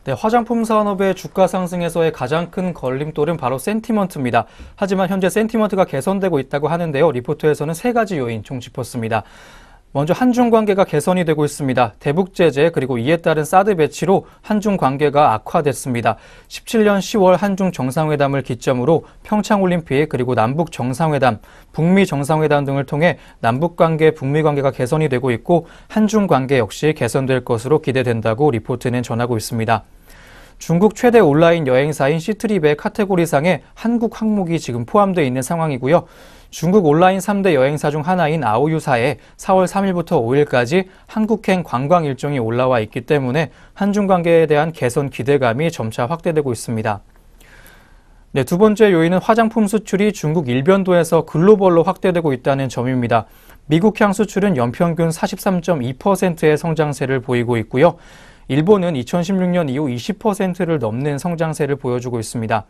네, 화장품 산업의 주가 상승에서의 가장 큰 걸림돌은 바로 센티먼트입니다. 하지만 현재 센티먼트가 개선되고 있다고 하는데요. 리포트에서는 세 가지 요인 총 짚었습니다. 먼저 한중 관계가 개선이 되고 있습니다. 대북 제재 그리고 이에 따른 사드 배치로 한중 관계가 악화됐습니다. 17년 10월 한중 정상회담을 기점으로 평창올림픽 그리고 남북 정상회담, 북미 정상회담 등을 통해 남북 관계, 북미 관계가 개선이 되고 있고 한중 관계 역시 개선될 것으로 기대된다고 리포트는 전하고 있습니다. 중국 최대 온라인 여행사인 시트립의 카테고리상에 한국 항목이 지금 포함되어 있는 상황이고요. 중국 온라인 3대 여행사 중 하나인 아오유사에 4월 3일부터 5일까지 한국행 관광 일정이 올라와 있기 때문에 한중 관계에 대한 개선 기대감이 점차 확대되고 있습니다. 네, 두 번째 요인은 화장품 수출이 중국 일변도에서 글로벌로 확대되고 있다는 점입니다. 미국향 수출은 연평균 43.2%의 성장세를 보이고 있고요. 일본은 2016년 이후 20%를 넘는 성장세를 보여주고 있습니다.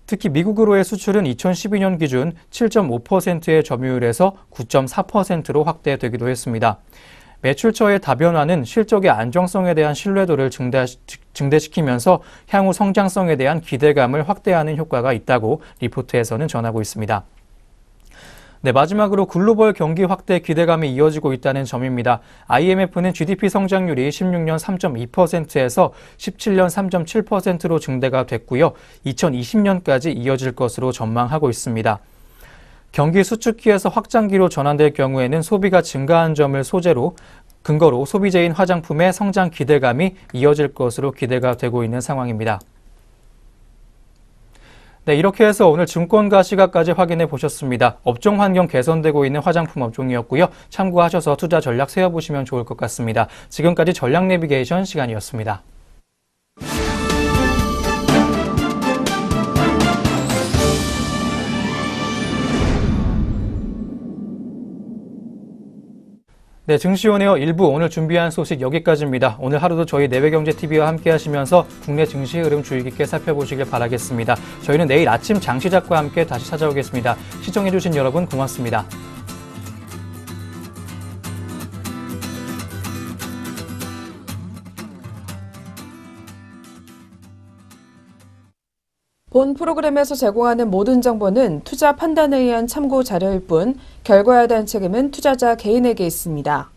특히 미국으로의 수출은 2012년 기준 7.5%의 점유율에서 9.4%로 확대되기도 했습니다. 매출처의 다변화는 실적의 안정성에 대한 신뢰도를 증대시키면서 향후 성장성에 대한 기대감을 확대하는 효과가 있다고 리포트에서는 전하고 있습니다. 네, 마지막으로 글로벌 경기 확대 기대감이 이어지고 있다는 점입니다. IMF는 GDP 성장률이 16년 3.2%에서 17년 3.7%로 증대가 됐고요. 2020년까지 이어질 것으로 전망하고 있습니다. 경기 수축기에서 확장기로 전환될 경우에는 소비가 증가한 점을 근거로 소비재인 화장품의 성장 기대감이 이어질 것으로 기대가 되고 있는 상황입니다. 네, 이렇게 해서 오늘 증권가 시각까지 확인해 보셨습니다. 업종 환경 개선되고 있는 화장품 업종이었고요. 참고하셔서 투자 전략 세워보시면 좋을 것 같습니다. 지금까지 전략 내비게이션 시간이었습니다. 네, 증시온에어 1부 오늘 준비한 소식 여기까지입니다. 오늘 하루도 저희 내외경제TV와 함께 하시면서 국내 증시 흐름 주의 깊게 살펴보시길 바라겠습니다. 저희는 내일 아침 장시작과 함께 다시 찾아오겠습니다. 시청해주신 여러분 고맙습니다. 본 프로그램에서 제공하는 모든 정보는 투자 판단에 의한 참고 자료일 뿐 결과에 대한 책임은 투자자 개인에게 있습니다.